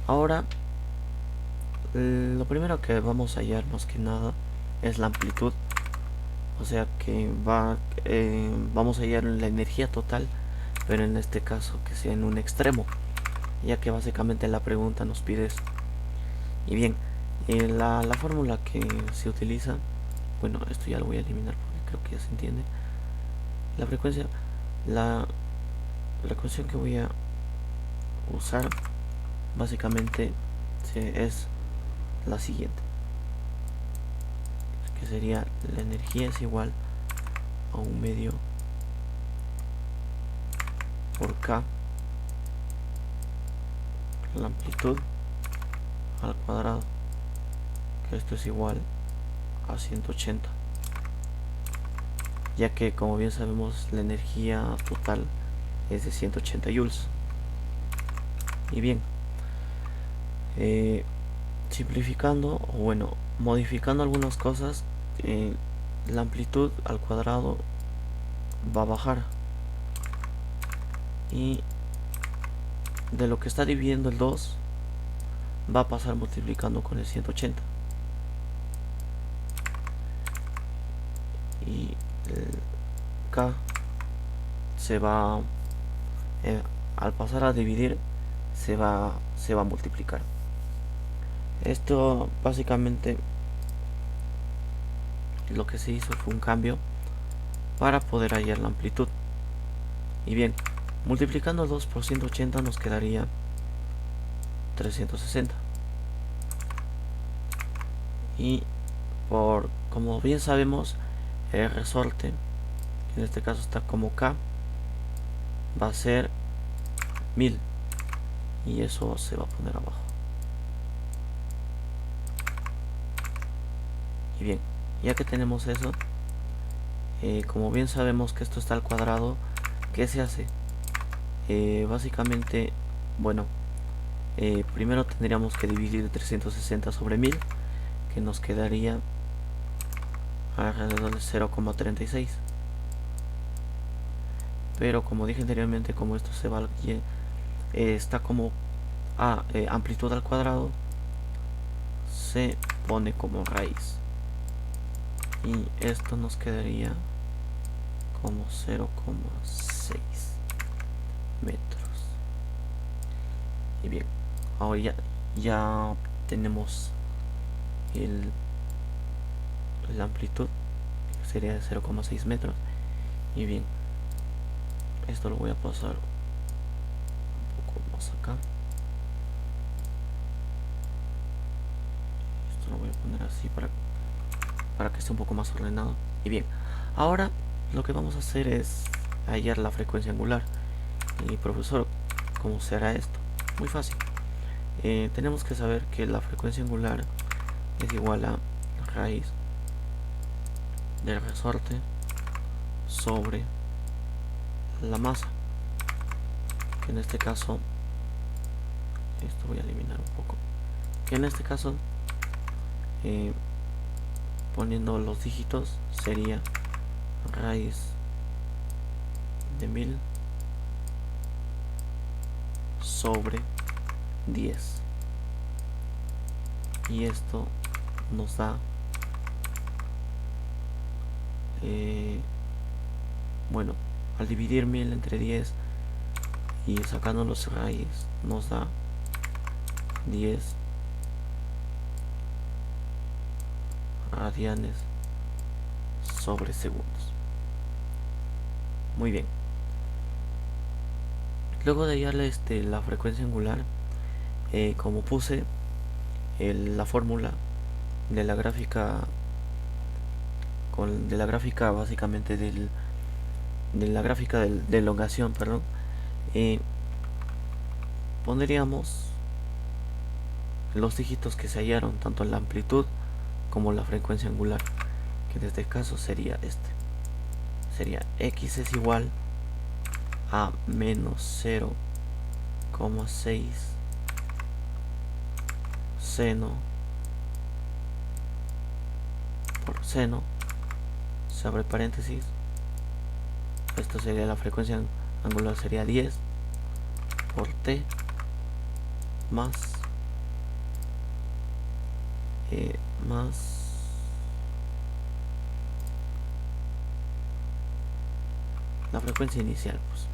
ahora lo primero que vamos a hallar más que nada es la amplitud, o sea que vamos a hallar la energía total, pero en este caso que sea en un extremo, ya que básicamente la pregunta nos pide eso. Y bien, la fórmula que se utiliza, bueno, esto ya lo voy a eliminar porque creo que ya se entiende. La frecuencia, la ecuación que voy a usar básicamente es la siguiente, que sería la energía es igual a 1/2 por K, la amplitud al cuadrado, que esto es igual a 180, ya que como bien sabemos la energía total es de 180 joules. Y bien, simplificando, o bueno, modificando algunas cosas, la amplitud al cuadrado va a bajar, y de lo que está dividiendo el 2 va a pasar multiplicando con el 180, y el K se va al pasar a dividir se va a multiplicar. Esto básicamente lo que se hizo fue un cambio para poder hallar la amplitud. Y bien, multiplicando 2 por 180 nos quedaría 360. Y como bien sabemos, el resorte, que en este caso está como K, va a ser 1000 y eso se va a poner abajo. Y bien, ya que tenemos eso, como bien sabemos que esto está al cuadrado, ¿qué se hace? Básicamente, bueno, primero tendríamos que dividir 360 sobre 1000, que nos quedaría alrededor de 0,36. Pero como dije anteriormente, como esto se va está como a amplitud al cuadrado, se pone como raíz y esto nos quedaría como 0,6 metros. Y bien, ahora ya tenemos la amplitud, que sería de 0,6 metros. Y bien, esto lo voy a pasar un poco más acá. Esto lo voy a poner así para que esté un poco más ordenado. Y bien, ahora lo que vamos a hacer es hallar la frecuencia angular. Y profesor, ¿cómo se hará esto? Muy fácil. Tenemos que saber que la frecuencia angular es igual a raíz del resorte sobre la masa, que en este caso, esto voy a eliminar un poco, que en este caso poniendo los dígitos sería raíz de 1000 sobre 10, y esto nos da bueno, al dividir 1000 entre 10 y sacando los raíz nos da 10 radianes sobre segundos. Muy bien, luego de hallarle la frecuencia angular, como puse la fórmula de la gráfica de la gráfica básicamente de la gráfica de elongación, perdón, pondríamos los dígitos que se hallaron tanto en la amplitud como la frecuencia angular, que en este caso sería sería x es igual a menos 0,6 seno por seno, se abre paréntesis, esto sería la frecuencia angular, sería 10 por t más la frecuencia inicial, pues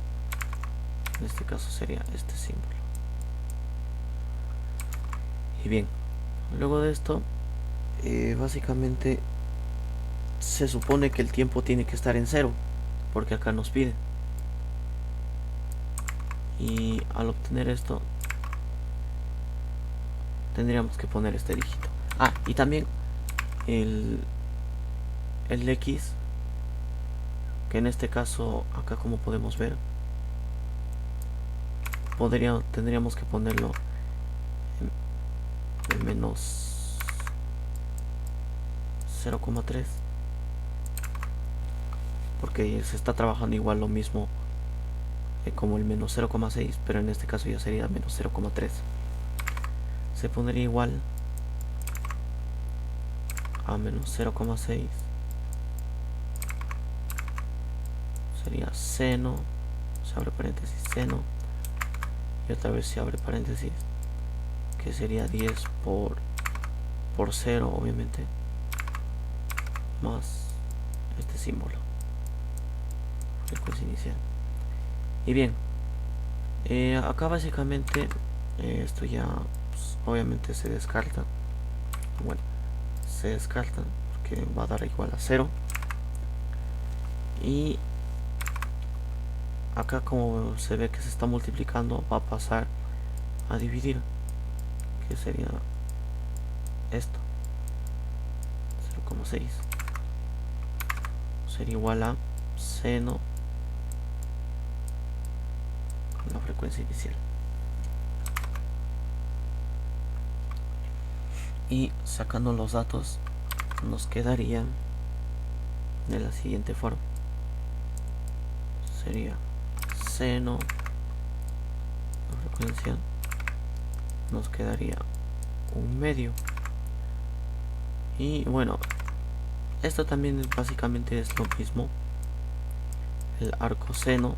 en este caso sería este símbolo. Y bien, luego de esto, básicamente se supone que el tiempo tiene que estar en 0, porque acá nos pide, y al obtener esto tendríamos que poner este dígito. Y también el x, que en este caso acá, como podemos ver, tendríamos que ponerlo en menos 0,3, porque se está trabajando igual lo mismo como el menos 0,6, pero en este caso ya sería menos 0,3. Se pondría igual a menos 0,6, sería seno, se abre paréntesis, seno, y otra vez se abre paréntesis, que sería 10 por 0, obviamente, más este símbolo, frecuencia inicial. Y bien, acá básicamente esto ya pues, obviamente se descarta. Bueno, se descarta porque va a dar igual a 0. Y acá, como se ve que se está multiplicando, va a pasar a dividir, que sería esto, 0,6 sería igual a seno la frecuencia inicial. Y sacando los datos nos quedarían de la siguiente forma. Sería seno, la frecuencia, nos quedaría 1/2. Y bueno, esto también básicamente es lo mismo. El arcoseno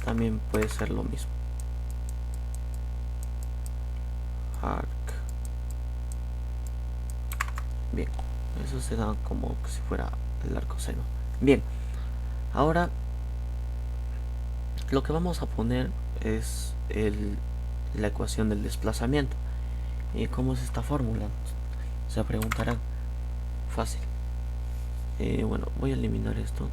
también puede ser lo mismo. Arc. Bien, eso se da como si fuera el arcoseno. Bien, ahora lo que vamos a poner es la ecuación del desplazamiento. ¿Y cómo es esta fórmula? Se preguntarán. Fácil. Bueno, voy a eliminar esto.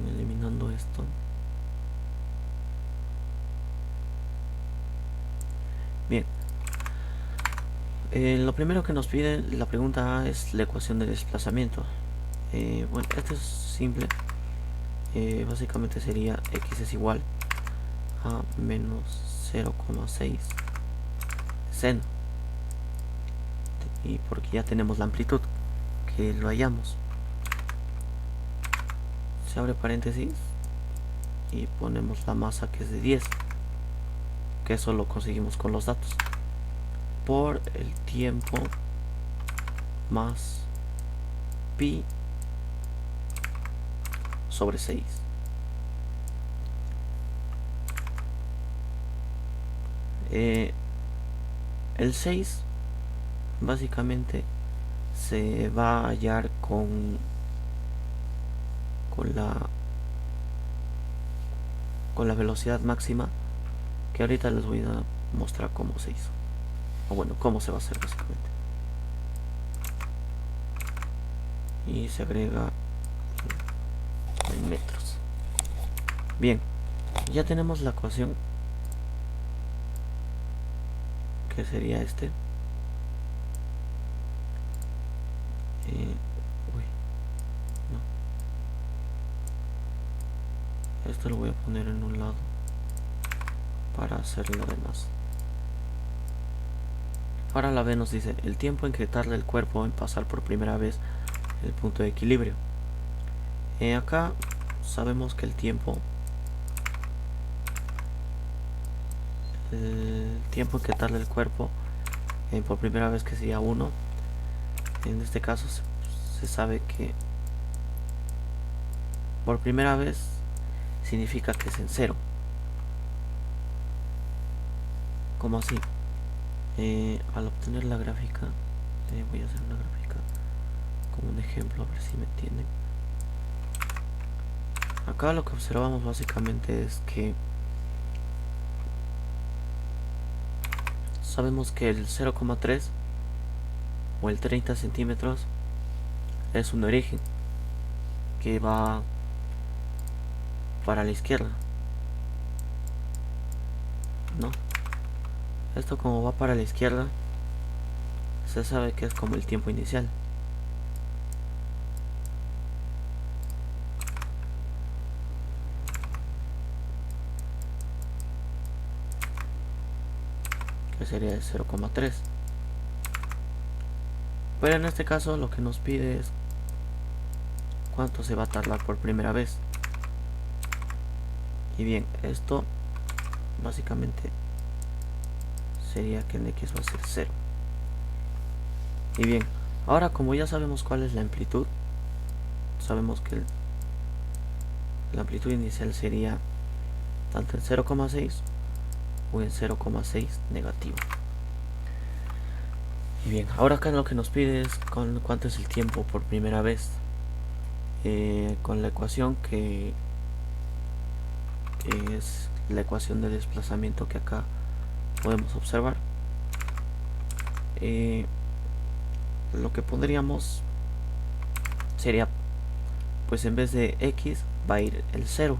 Eliminando esto. Bien. Lo primero que nos pide la pregunta A es la ecuación de desplazamiento. Bueno, esto es simple. Básicamente sería x es igual a menos 0,6 seno. Y porque ya tenemos la amplitud, que lo hallamos. Se abre paréntesis y ponemos la masa, que es de 10, que eso lo conseguimos con los datos, por el tiempo más pi sobre 6. El 6 básicamente se va a hallar con la velocidad máxima, que ahorita les voy a mostrar cómo se hizo, o bueno, cómo se va a hacer básicamente. Y se agrega en metros. Bien, ya tenemos la ecuación, que sería este. Esto lo voy a poner en un lado para hacer lo demás. Ahora la B nos dice el tiempo en que tarda el cuerpo en pasar por primera vez el punto de equilibrio. Acá sabemos que el tiempo en que tarda el cuerpo por primera vez, que sería 1. En este caso se sabe que por primera vez significa que es en 0. ¿Cómo así? Al obtener la gráfica, voy a hacer una gráfica como un ejemplo, a ver si me entienden. Acá lo que observamos básicamente es que sabemos que el 0,3 o el 30 centímetros es un origen que va para la izquierda, ¿no? Esto, como va para la izquierda, se sabe que es como el tiempo inicial. Que sería de 0,3. Pero en este caso lo que nos pide es cuánto se va a tardar por primera vez. Y bien, esto básicamente sería que en x va a ser 0. Y bien, ahora como ya sabemos cuál es la amplitud, sabemos que la amplitud inicial sería tanto en 0,6 o en 0,6 negativo. Y bien, ahora acá lo que nos pide es cuánto es el tiempo por primera vez. Con la ecuación que es la ecuación de desplazamiento que acá podemos observar, lo que pondríamos sería, pues en vez de x va a ir el 0,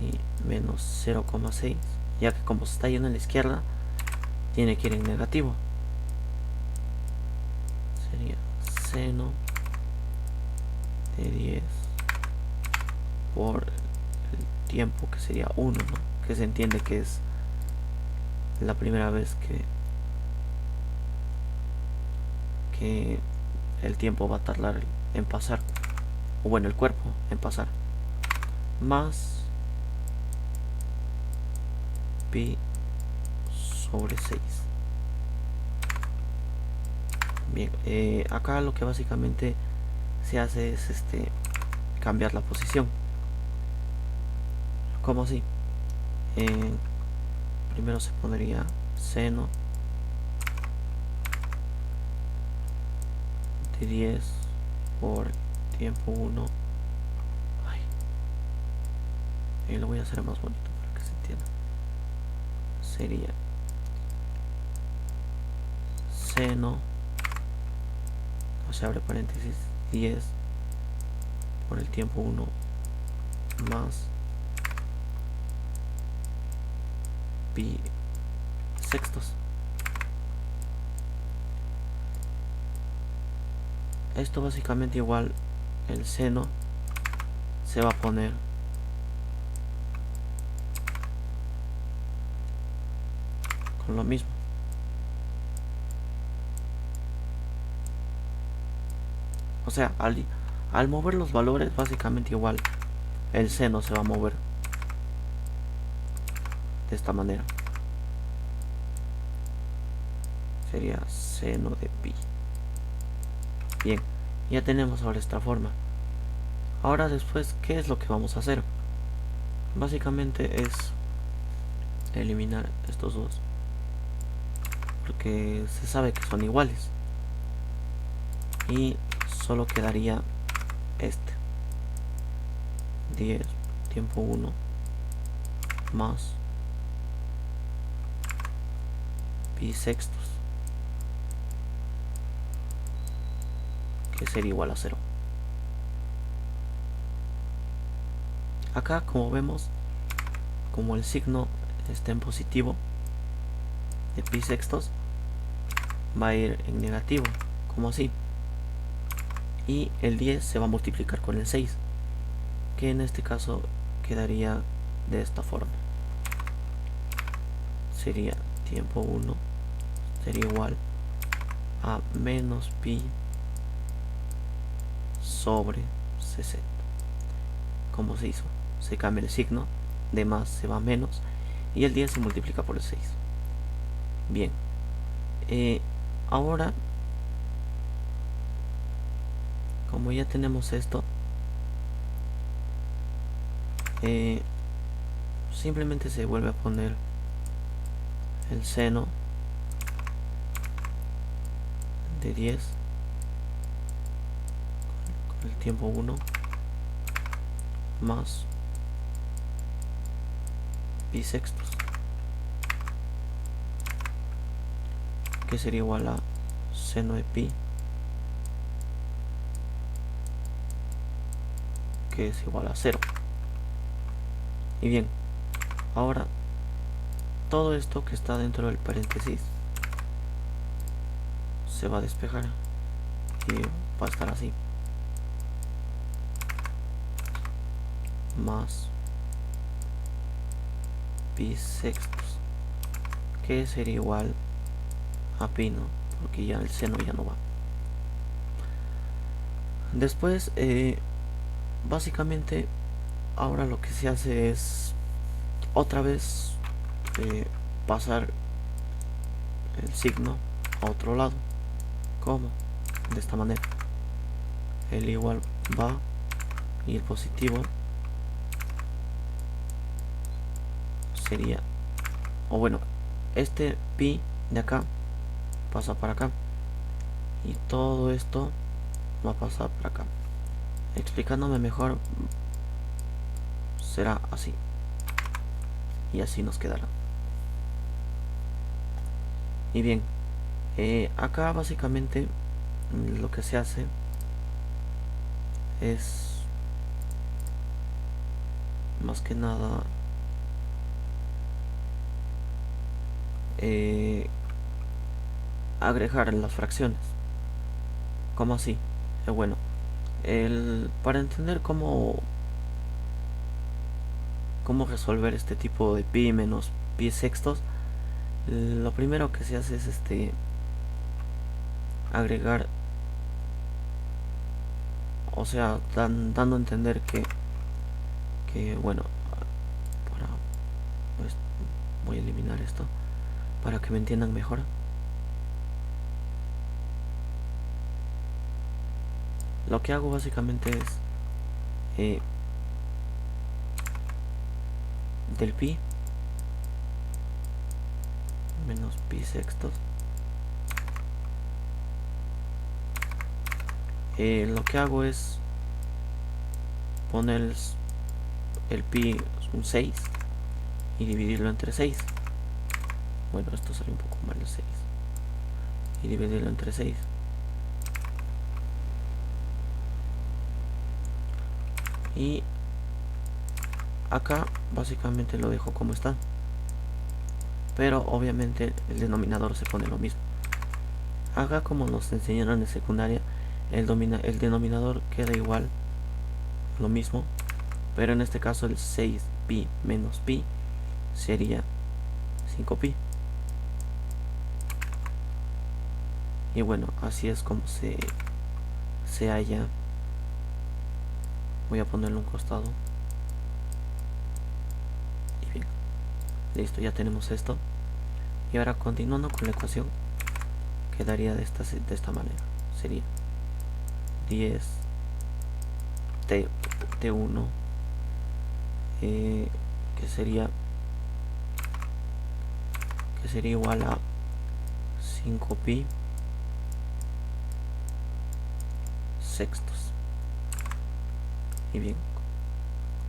¿sí? Menos 0,6, ya que como se está yendo a la izquierda tiene que ir en negativo. seno de 10 por el tiempo, que sería 1, ¿no? Que se entiende que es la primera vez que el tiempo va a tardar en pasar, o bueno, el cuerpo en pasar, más pi sobre 6. Bien, acá lo que básicamente se hace es cambiar la posición. ¿Cómo así? Primero se pondría seno de 10 por tiempo 1. Y lo voy a hacer más bonito para que se entienda. Sería seno, o sea, abre paréntesis, 10 por el tiempo 1 más pi sextos. Esto básicamente igual el seno se va a poner con lo mismo. O sea, al mover los valores básicamente igual el seno se va a mover de esta manera. Sería seno de pi. Bien, ya tenemos ahora esta forma. Ahora después, ¿qué es lo que vamos a hacer? Básicamente es eliminar estos dos, porque se sabe que son iguales, y solo quedaría este 10 tiempo 1 más pi sextos, que sería igual a 0. Acá, como vemos, como el signo está en positivo de pi sextos, va a ir en negativo, como así, y el 10 se va a multiplicar con el 6, que en este caso quedaría de esta forma. Sería tiempo 1 sería igual a menos pi sobre 60. ¿Cómo se hizo? Se cambia el signo, de más se va a menos, y el 10 se multiplica por el 6. Bien, ahora, como ya tenemos esto, simplemente se vuelve a poner el seno de 10 con el tiempo 1 más pi sextos, que sería igual a seno de pi, que es igual a 0. Y bien, ahora todo esto que está dentro del paréntesis se va a despejar y va a estar así, más pi sextos, que sería igual a pi, ¿no? Porque ya el seno ya no va. Después, básicamente, ahora lo que se hace es otra vez pasar el signo a otro lado. ¿Cómo? De esta manera. El igual va y el positivo sería, o bueno, este pi de acá pasa para acá y todo esto va a pasar para acá. Explicándome mejor, será así, y así nos quedará. Y bien, acá básicamente lo que se hace es más que nada agregar las fracciones. ¿Cómo así? Bueno, para entender cómo resolver este tipo de pi menos pi sextos, lo primero que se hace es agregar, o sea, dando a entender que bueno, pues voy a eliminar esto para que me entiendan mejor. Lo que hago básicamente es del pi menos pi sextos, lo que hago es poner el pi un 6 y dividirlo entre 6. Bueno, esto sale un poco mal, el 6 y dividirlo entre 6. Y acá básicamente lo dejo como está, pero obviamente el denominador se pone lo mismo. Acá, como nos enseñaron en secundaria, el denominador queda igual, lo mismo, pero en este caso el 6pi menos pi sería 5pi. Y bueno, así es como se halla. Voy a ponerlo a un costado. Y bien, listo, ya tenemos esto. Y ahora, continuando con la ecuación, quedaría de esta manera. Sería 10 t1 que sería igual a 5pi sextos. Y bien,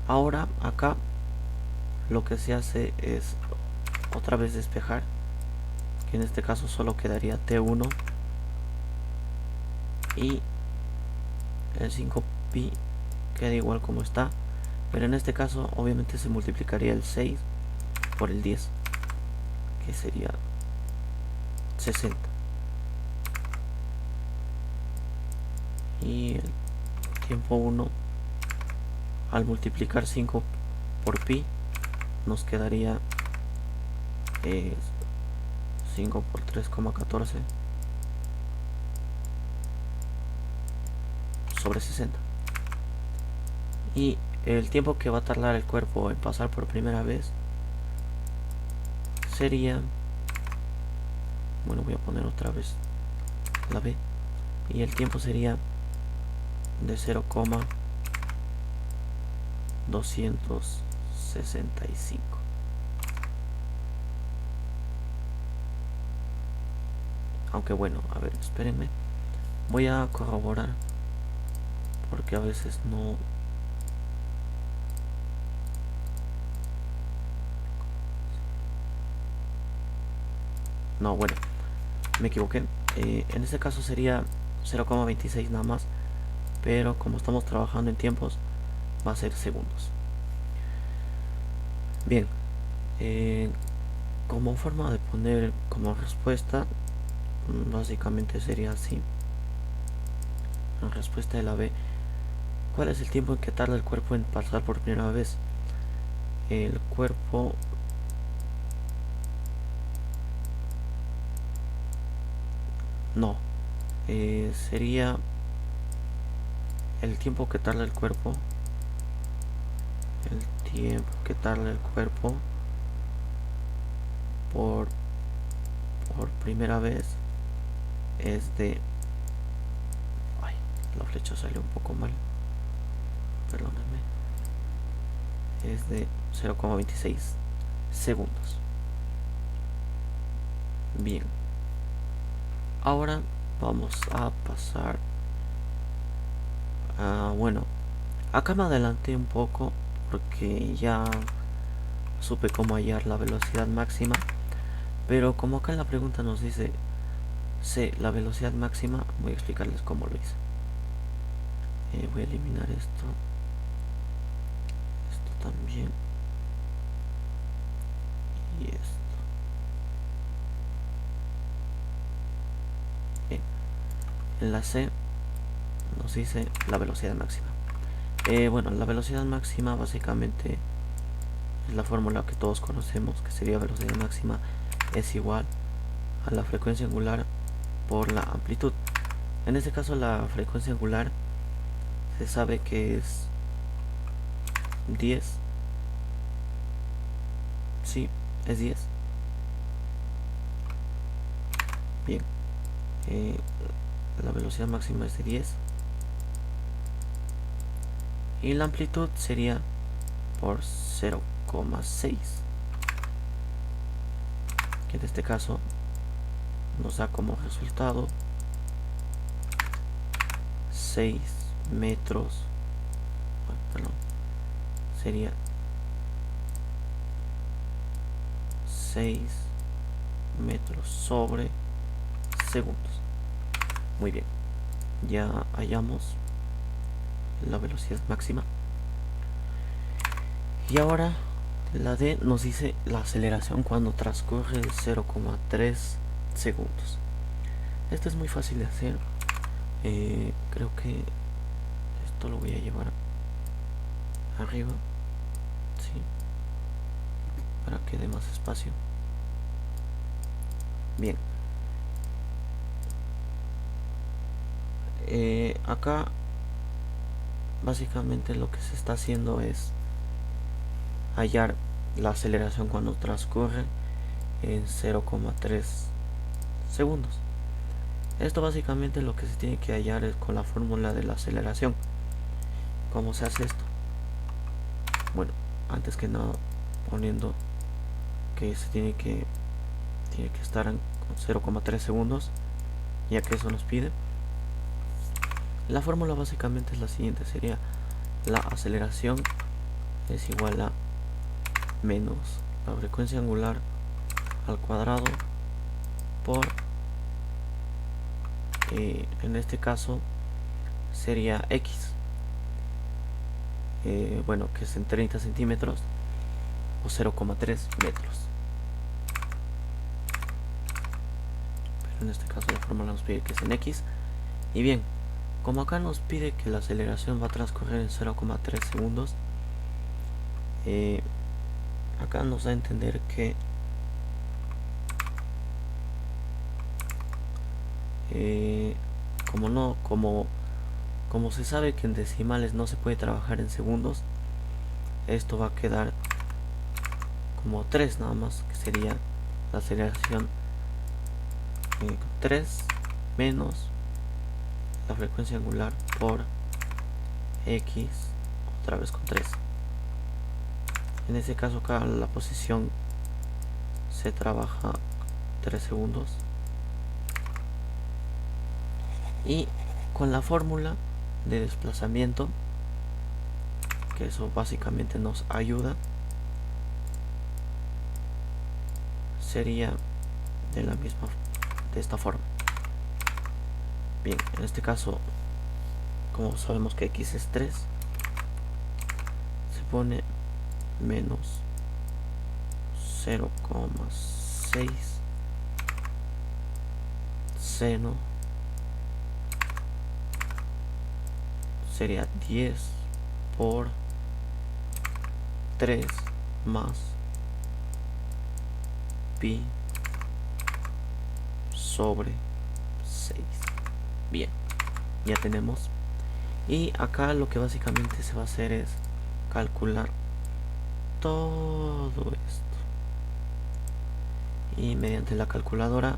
ahora acá lo que se hace es otra vez despejar, que en este caso solo quedaría t1 y el 5pi queda igual como está, pero en este caso obviamente se multiplicaría el 6 por el 10, que sería 60, y el tiempo 1 al multiplicar 5 por pi nos quedaría 5 por 3,14 sobre 60. Y el tiempo que va a tardar el cuerpo en pasar por primera vez sería, bueno, voy a poner otra vez la b, y el tiempo sería de 0,265. Aunque bueno, a ver, espérenme, voy a corroborar porque a veces no, bueno, me equivoqué. En este caso sería 0,26 nada más, pero como estamos trabajando en tiempos va a ser segundos. Bien, como forma de poner como respuesta, básicamente sería así. La respuesta de la B: ¿cuál es el tiempo en que tarda el cuerpo en pasar por primera vez? El cuerpo no, sería el tiempo que tarda el cuerpo por primera vez es de, ay, la flecha salió un poco mal, perdónenme, es de 0,26 segundos. Bien, ahora vamos a pasar a, bueno, acá me adelanté un poco porque ya supe cómo hallar la velocidad máxima, pero como acá en la pregunta nos dice la velocidad máxima, voy a explicarles cómo lo hice. Voy a eliminar esto también y esto. Bien, en la C nos dice la velocidad máxima. Bueno, la velocidad máxima básicamente es la fórmula que todos conocemos, que sería velocidad máxima es igual a la frecuencia angular por la amplitud. En este caso la frecuencia angular se sabe que es 10. Sí, es 10. Bien, la velocidad máxima es de 10 y la amplitud sería por 0,6, que en este caso nos da como resultado 6 metros, perdón, sería 6 metros sobre segundos. Muy bien, ya hallamos la velocidad máxima. Y ahora la D nos dice la aceleración cuando transcurre 0,3 segundos. Esto es muy fácil de hacer. Creo que esto lo voy a llevar arriba, sí, para que dé más espacio. Bien, acá básicamente lo que se está haciendo es hallar la aceleración cuando transcurre en 0,3 segundos. Esto básicamente lo que se tiene que hallar es con la fórmula de la aceleración. ¿Cómo se hace esto? Bueno, antes que nada poniendo que se tiene que estar en 0,3 segundos, ya que eso nos pide. La fórmula básicamente es la siguiente, sería la aceleración es igual a menos la frecuencia angular al cuadrado por, en este caso sería x, bueno, que es en 30 centímetros o 0,3 metros. Pero en este caso la fórmula nos pide que es en x. Y bien, como acá nos pide que la aceleración va a transcurrir en 0,3 segundos, acá nos da a entender que como se sabe que en decimales no se puede trabajar en segundos, esto va a quedar como 3 nada más, que sería la aceleración 3 menos la frecuencia angular por x otra vez con 3. En este caso acá la posición se trabaja 3 segundos y con la fórmula de desplazamiento, que eso básicamente nos ayuda, sería de esta forma. Bien, en este caso, como sabemos que x es 3, se pone menos 0,6 seno, sería 10 por 3 más pi sobre 6. Bien, ya tenemos. Y acá lo que básicamente se va a hacer es calcular todo esto. Y mediante la calculadora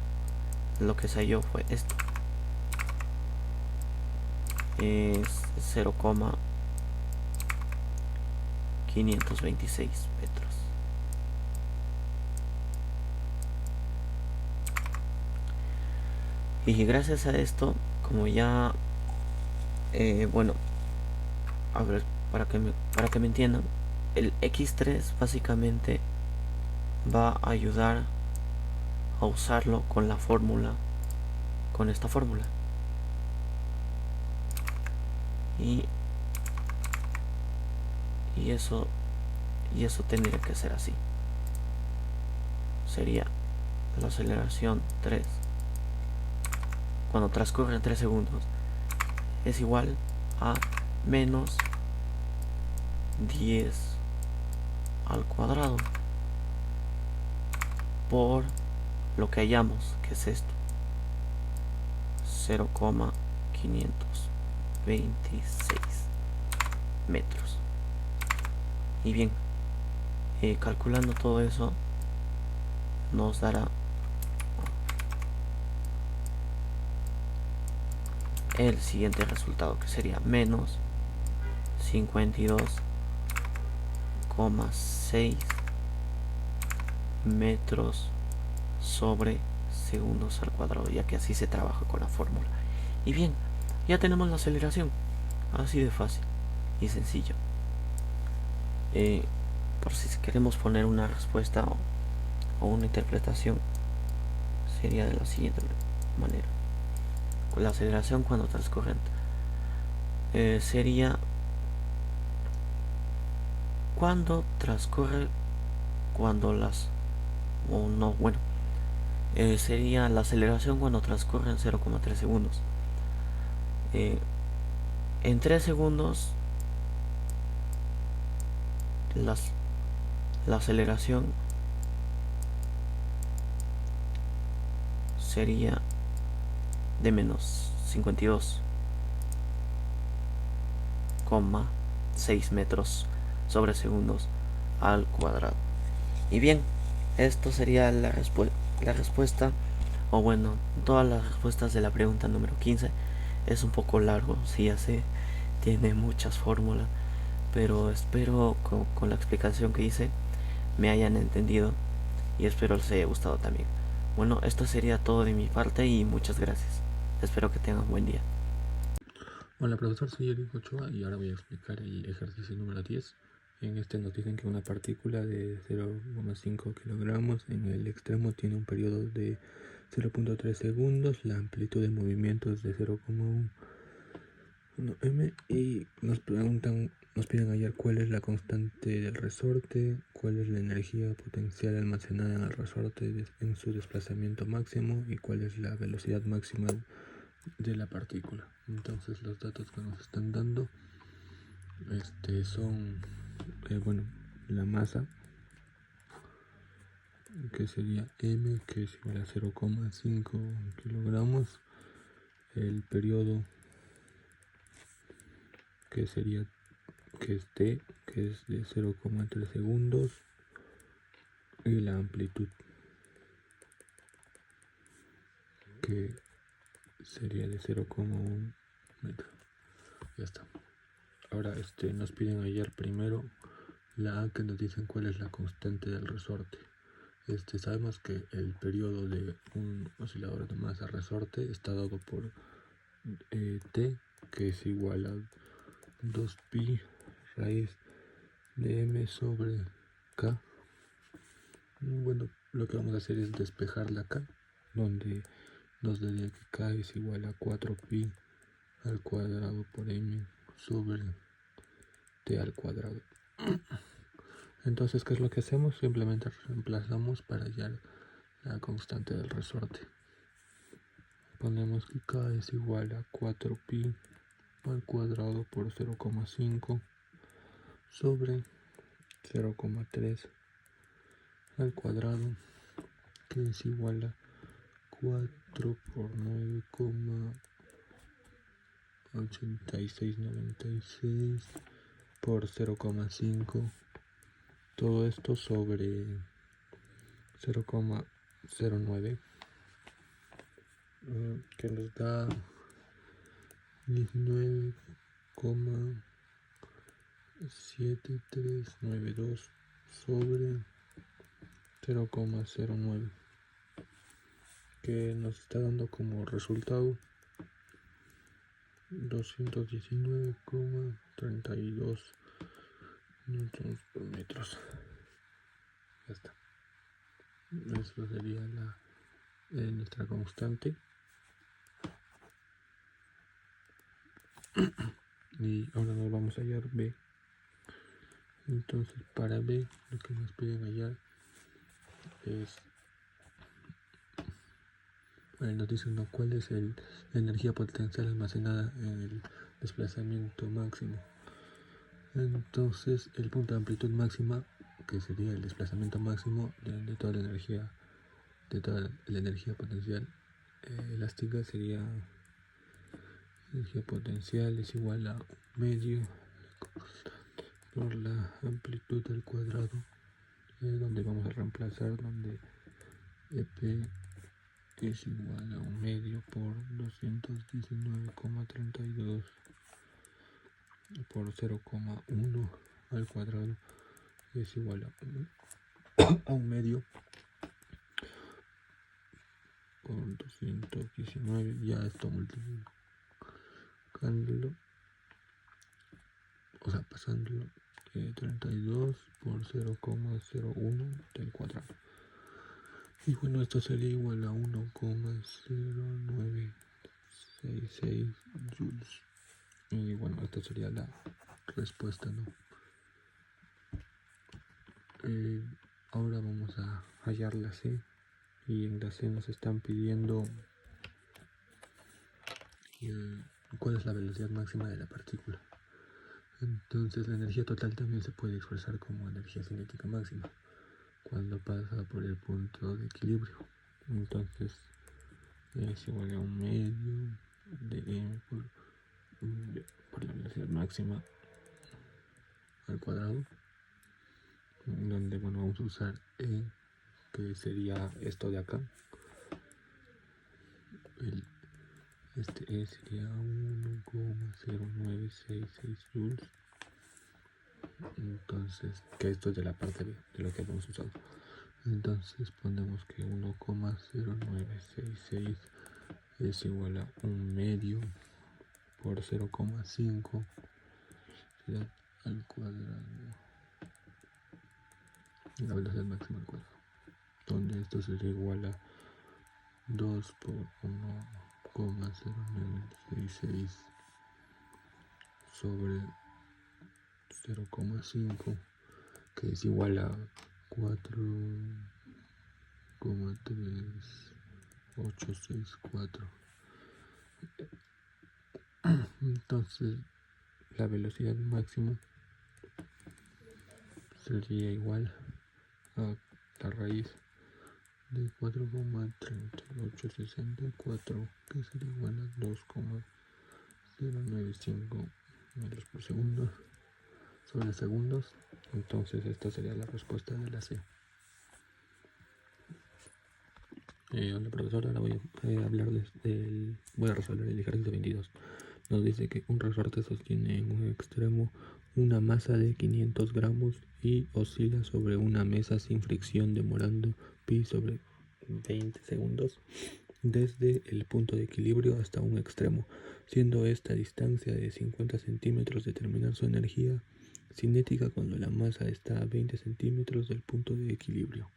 lo que se halló fue esto. Es 0,526 metros. Y gracias a esto, como ya bueno, a ver, para que me entiendan, el x3 básicamente va a ayudar a usarlo con la fórmula, con esta fórmula. Y eso tendría que ser así. Sería la aceleración 3 cuando transcurren 3 segundos es igual a menos 10 al cuadrado por lo que hallamos, que es esto, 0,526 metros. Y bien, calculando todo eso nos dará el siguiente resultado, que sería menos 52,6 metros sobre segundos al cuadrado, ya que así se trabaja con la fórmula. Y bien, ya tenemos la aceleración, así de fácil y sencillo. Por si queremos poner una respuesta o una interpretación, sería de la siguiente manera. La aceleración cuando transcurren sería cuando transcurre cuando las o no, bueno, sería la aceleración cuando transcurren 0,3 segundos. En 3 segundos la aceleración sería de menos 52,6 metros sobre segundos al cuadrado. Y bien, esto sería la respuesta, o bueno, todas las respuestas de la pregunta número 15. Es un poco largo, sí, ya sé, tiene muchas fórmulas, pero espero con la explicación que hice me hayan entendido y espero les haya gustado también. Bueno, esto sería todo de mi parte y muchas gracias. Espero que tengan un buen día. Hola profesor, soy Eric Ochoa y ahora voy a explicar el ejercicio número 10. En este nos dicen que una partícula de 0,5 kilogramos en el extremo tiene un periodo de 0,3 segundos, la amplitud de movimiento es de 0,1 m y nos piden hallar cuál es la constante del resorte, cuál es la energía potencial almacenada en el resorte en su desplazamiento máximo y cuál es la velocidad máxima de la partícula. Entonces los datos que nos están dando son la masa, que sería m, que es igual a 0,5 kilogramos, el periodo, que sería que es t, que es de 0,3 segundos, y la amplitud, que sería de 0,1 metro. Ya está. Ahora nos piden hallar primero la A, que nos dicen cuál es la constante del resorte. Sabemos que el periodo de un oscilador de masa resorte está dado por T, que es igual a 2pi raíz de m sobre k. Bueno, lo que vamos a hacer es despejar la k, donde nos daría que k es igual a 4pi al cuadrado por m sobre t al cuadrado. Entonces, ¿qué es lo que hacemos? Simplemente reemplazamos para hallar la constante del resorte. Ponemos que k es igual a 4pi al cuadrado por 0,5 sobre 0,3 al cuadrado, que es igual a 4 por 9,8696 por 0,5. Todo esto sobre 0,09, que nos da 19,7392 sobre 0,09, que nos está dando como resultado 219,32 newtons por metros. Ya está. Eso sería nuestra constante. Y ahora nos vamos a hallar B. Entonces, para B, lo que nos piden hallar es nos dicen, ¿no?, cuál es la energía potencial almacenada en el desplazamiento máximo. Entonces el punto de amplitud máxima, que sería el desplazamiento máximo de toda la energía, de toda la energía potencial elástica, sería energía potencial es igual a medio por la amplitud al cuadrado, donde vamos a reemplazar, donde EP es igual a un medio por 219,32 por 0,1 al cuadrado es igual a un medio por 219. Ya esto multiplicándolo, o sea, pasándolo, 32 por 0,01 del cuadrado. Y bueno, esto sería igual a 1,0966 joules. Y bueno, esta sería la respuesta, ¿no? Ahora vamos a hallar la C. Y en la C nos están pidiendo cuál es la velocidad máxima de la partícula. Entonces la energía total también se puede expresar como energía cinética máxima cuando pasa por el punto de equilibrio. Entonces es igual a un medio de m por la velocidad máxima al cuadrado, donde bueno, vamos a usar E, que sería esto de acá. Este E sería 1,0966 joules. Entonces, que esto es de la parte de lo que hemos usado. Entonces ponemos que 1,0966 es igual a un medio por 0,5 al cuadrado, la velocidad máxima al cuadrado, donde esto sería igual a 2 por 1,0966 sobre 0,5, que es igual a 4,3864. Entonces la velocidad máxima sería igual a la raíz de 4,3864, que sería igual a 2,095 metros por segundo sobre segundos. Entonces esta sería la respuesta de la C. Hola profesor, ahora voy a hablarles voy a resolver el ejercicio 22. Nos dice que un resorte sostiene en un extremo una masa de 500 gramos y oscila sobre una mesa sin fricción demorando pi sobre 20 segundos desde el punto de equilibrio hasta un extremo, siendo esta distancia de 50 centímetros determinar su energía cinética cuando la masa está a 20 centímetros del punto de equilibrio.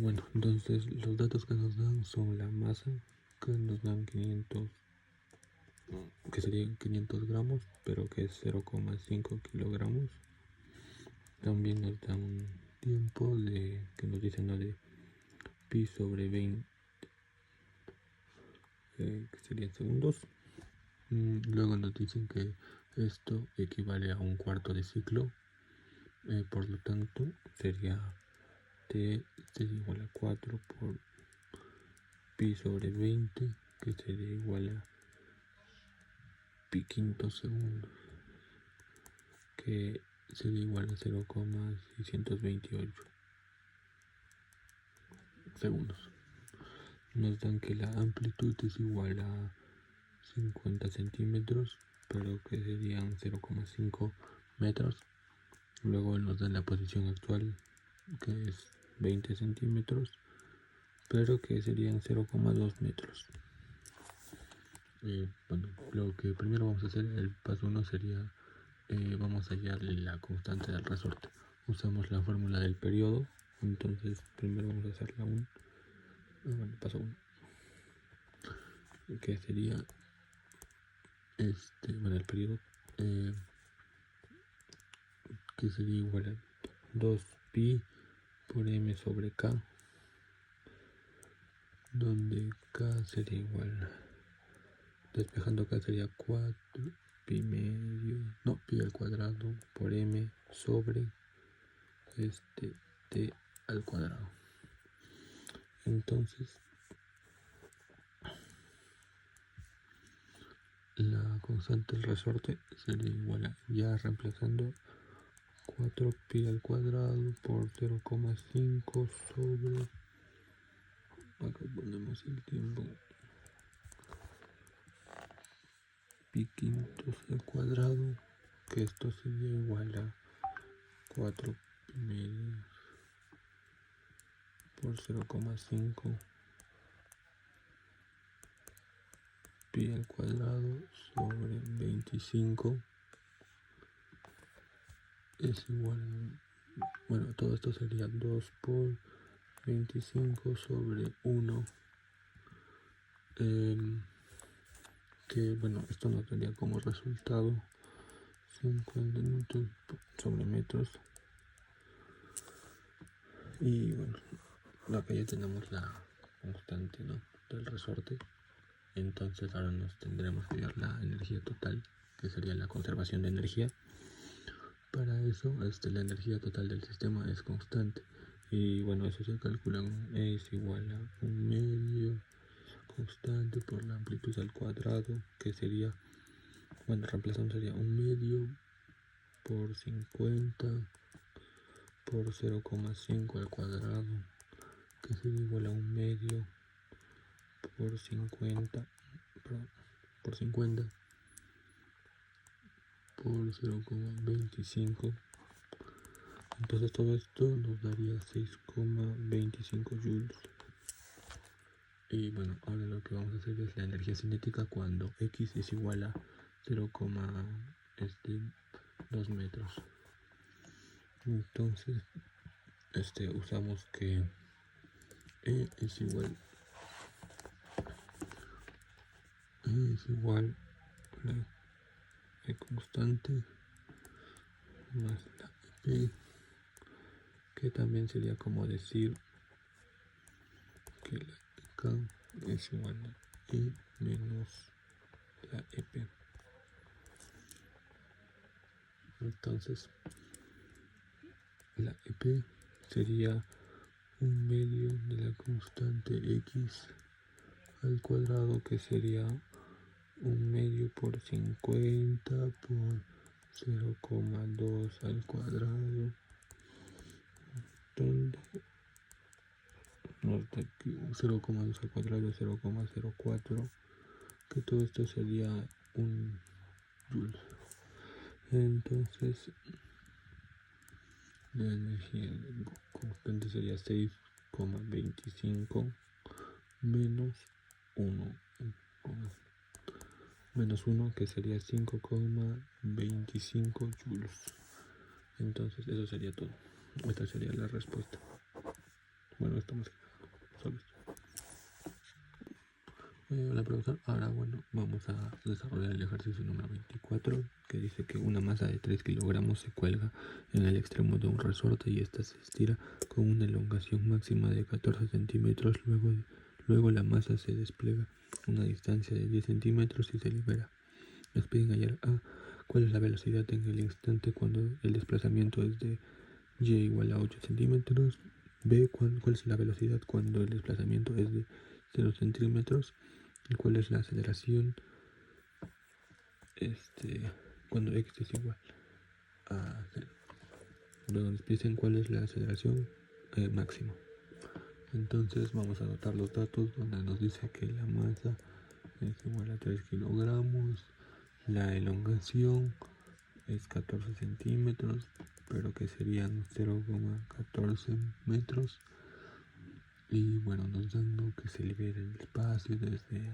Bueno, entonces los datos que nos dan son la masa, que nos dan 500, que serían 500 gramos, pero que es 0,5 kilogramos. También nos dan un tiempo que nos dicen, ¿no?, de pi sobre 20, que serían segundos. Luego nos dicen que esto equivale a un cuarto de ciclo, por lo tanto sería T sería igual a 4 por pi sobre 20, que sería igual a pi quinto segundos, que sería igual a 0,628 segundos. Nos dan que la amplitud es igual a 50 centímetros, pero que serían 0,5 metros. Luego nos dan la posición actual, que es 20 centímetros, pero que serían 0,2 metros. Bueno, lo que primero vamos a hacer, el paso 1 sería, vamos a hallar la constante del resorte. Usamos la fórmula del periodo, entonces primero vamos a hacer paso 1, que sería el periodo, que sería igual a 2 pi por m sobre k, donde K sería igual, despejando K sería 4 pi medio, no, pi al cuadrado por m sobre t al cuadrado. Entonces la constante del resorte sería igual a, ya reemplazando, 4 pi al cuadrado por 0,5 sobre, acá ponemos el tiempo, pi quintos al cuadrado, que esto sería igual a 4 pi medios por 0,5 pi al cuadrado sobre 25 es igual, bueno, todo esto sería 2 por 25 sobre 1, que bueno, esto nos daría como resultado 50 newtons sobre metros. Y bueno, acá ya tenemos la constante, ¿no?, del resorte. Entonces ahora nos tendremos que dar la energía total, que sería la conservación de energía. Para eso, la energía total del sistema es constante. Y bueno, eso se calcula, es igual a un medio constante por la amplitud al cuadrado, que sería, bueno, reemplazando sería un medio por 50 por 0,5 al cuadrado, que sería igual a un medio por 50, por 50 por 0,25. Entonces todo esto nos daría 6,25 joules. Y bueno, ahora lo que vamos a hacer es la energía cinética cuando X es igual a 0,2 metros. Entonces usamos que E es igual a la E constante más la EP, que también sería como decir que la K es igual a E menos la EP. Entonces la EP sería un medio de la constante X al cuadrado, que sería un medio por 50 por 0,2 al cuadrado, donde nos da aquí 0,2 al cuadrado, 0,04, que todo esto sería un joule. Entonces la energía constante sería 6,25 menos 1, que sería 5,25 joules. Entonces eso sería todo. Esta sería la respuesta. Bueno, estamos solos. Hola profesor, ahora bueno, vamos a desarrollar el ejercicio número 24, que dice que una masa de 3 kilogramos se cuelga en el extremo de un resorte y ésta se estira con una elongación máxima de 14 centímetros. Luego la masa se despliega a una distancia de 10 centímetros y se libera. Nos piden hallar A, cuál es la velocidad en el instante cuando el desplazamiento es de y igual a 8 centímetros. B, cuál es la velocidad cuando el desplazamiento es de 0 centímetros. Y cuál es la aceleración cuando x es igual a 0. Luego nos dicen cuál es la aceleración máxima. Entonces vamos a anotar los datos, donde nos dice que la masa es igual a 3 kilogramos, la elongación es 14 centímetros, pero que serían 0,14 metros. Y bueno, nos dan que se libere el espacio desde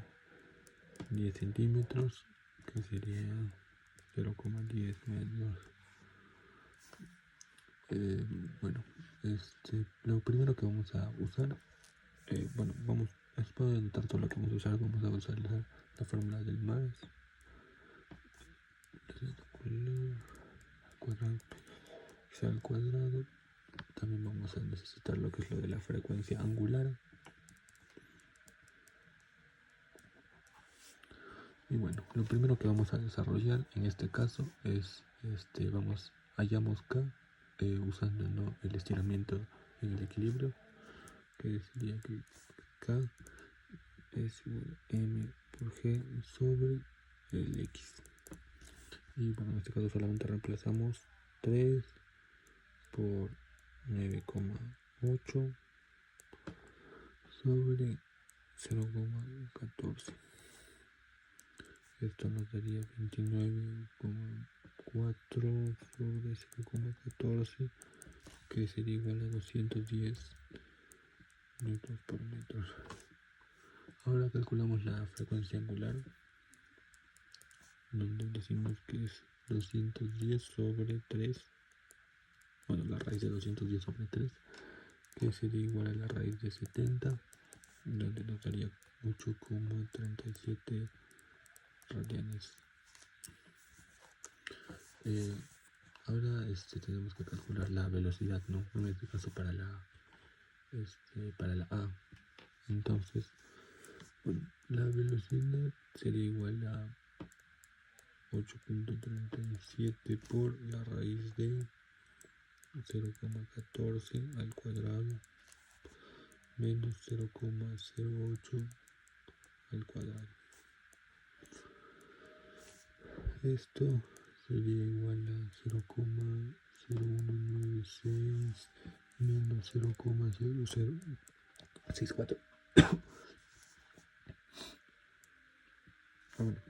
10 centímetros, que sería 0,10 metros. Bueno, lo primero que vamos a usar, después de anotar todo lo que vamos a usar la fórmula del más al cuadrado. También vamos a necesitar lo que es lo de la frecuencia angular, bueno, lo primero que vamos a desarrollar en este caso es hallamos K usando, ¿no?, el estiramiento en el equilibrio, que sería que K es igual a M por G sobre el X. Y bueno, en este caso solamente reemplazamos 3 por 9,8 sobre 0,14. Esto nos daría 29,4 sobre 0,14, que sería igual a 210 metros por metro. Ahora calculamos la frecuencia angular, donde decimos que es 210 sobre 3, bueno, la raíz de 210 sobre 3, que sería igual a la raíz de 70, donde nos daría 8,37 radianes. Ahora tenemos que calcular la velocidad, ¿no? En este caso para la A. Entonces, bueno, la velocidad sería igual a 8,37 por la raíz de 0,14 al cuadrado menos 0,08 al cuadrado. Esto sería igual a 0,0196 menos 0,0064. Bueno,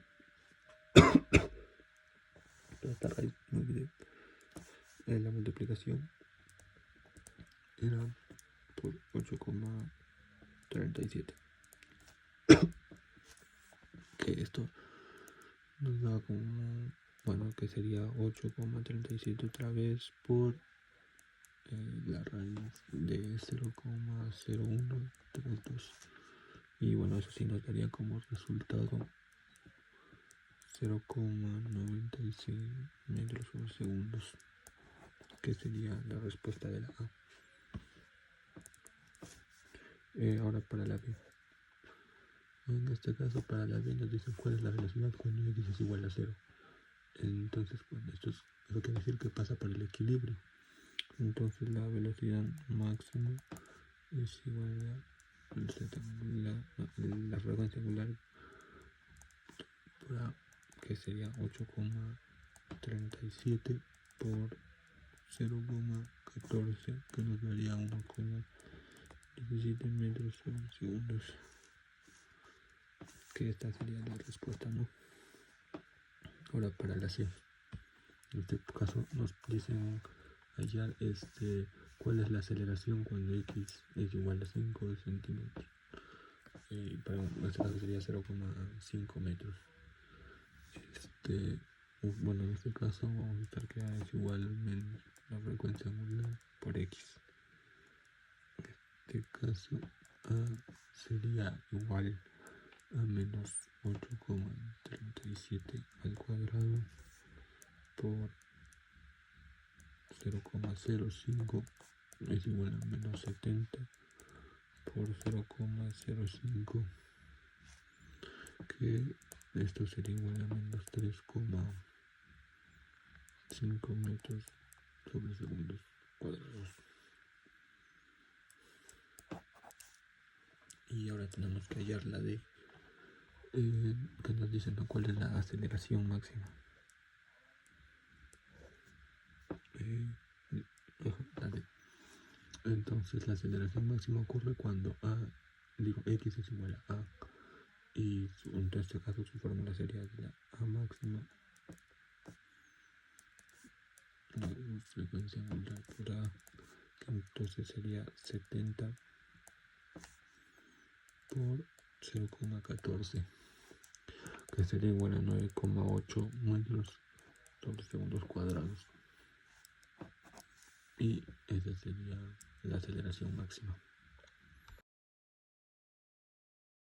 toda esta raíz, no olvidé, la multiplicación era por 8,37, que esto nos da como, bueno, que sería 8,37 otra vez por la raíz de 0,0132, y bueno, eso sí nos daría como resultado 0,96 metros por segundo, que sería la respuesta de la A. Ahora para la B. En este caso, para la B nos dice cuál es la velocidad cuando X es igual a 0. Entonces, bueno, eso quiere decir que pasa por el equilibrio. Entonces la velocidad máxima es igual a la frecuencia angular por A, que sería 8,37 por 0,14, que nos daría 1,17 metros por segundos, que esta sería la respuesta, ¿no? Ahora para la C, en este caso nos dicen hallar cuál es la aceleración cuando X es igual a 5 centímetros. Para este caso sería 0,5 metros. Bueno, en este caso vamos a estar que A es igual a menos la frecuencia angular por X. En este caso A sería igual a menos 8,37 al cuadrado por 0,05 es igual a menos 70 por 0,05, que esto sería igual a menos 3,5 metros sobre segundos cuadrados. Y ahora tenemos que hallar la D, que nos dice, ¿no?, cuál es la aceleración máxima. La D. Entonces la aceleración máxima ocurre cuando X es igual a A, y en este caso su fórmula sería de la A máxima, la frecuencia angular por A, que entonces sería 70 por 0,14, que sería igual a 9,8 metros sobre segundos cuadrados, y esa sería la aceleración máxima.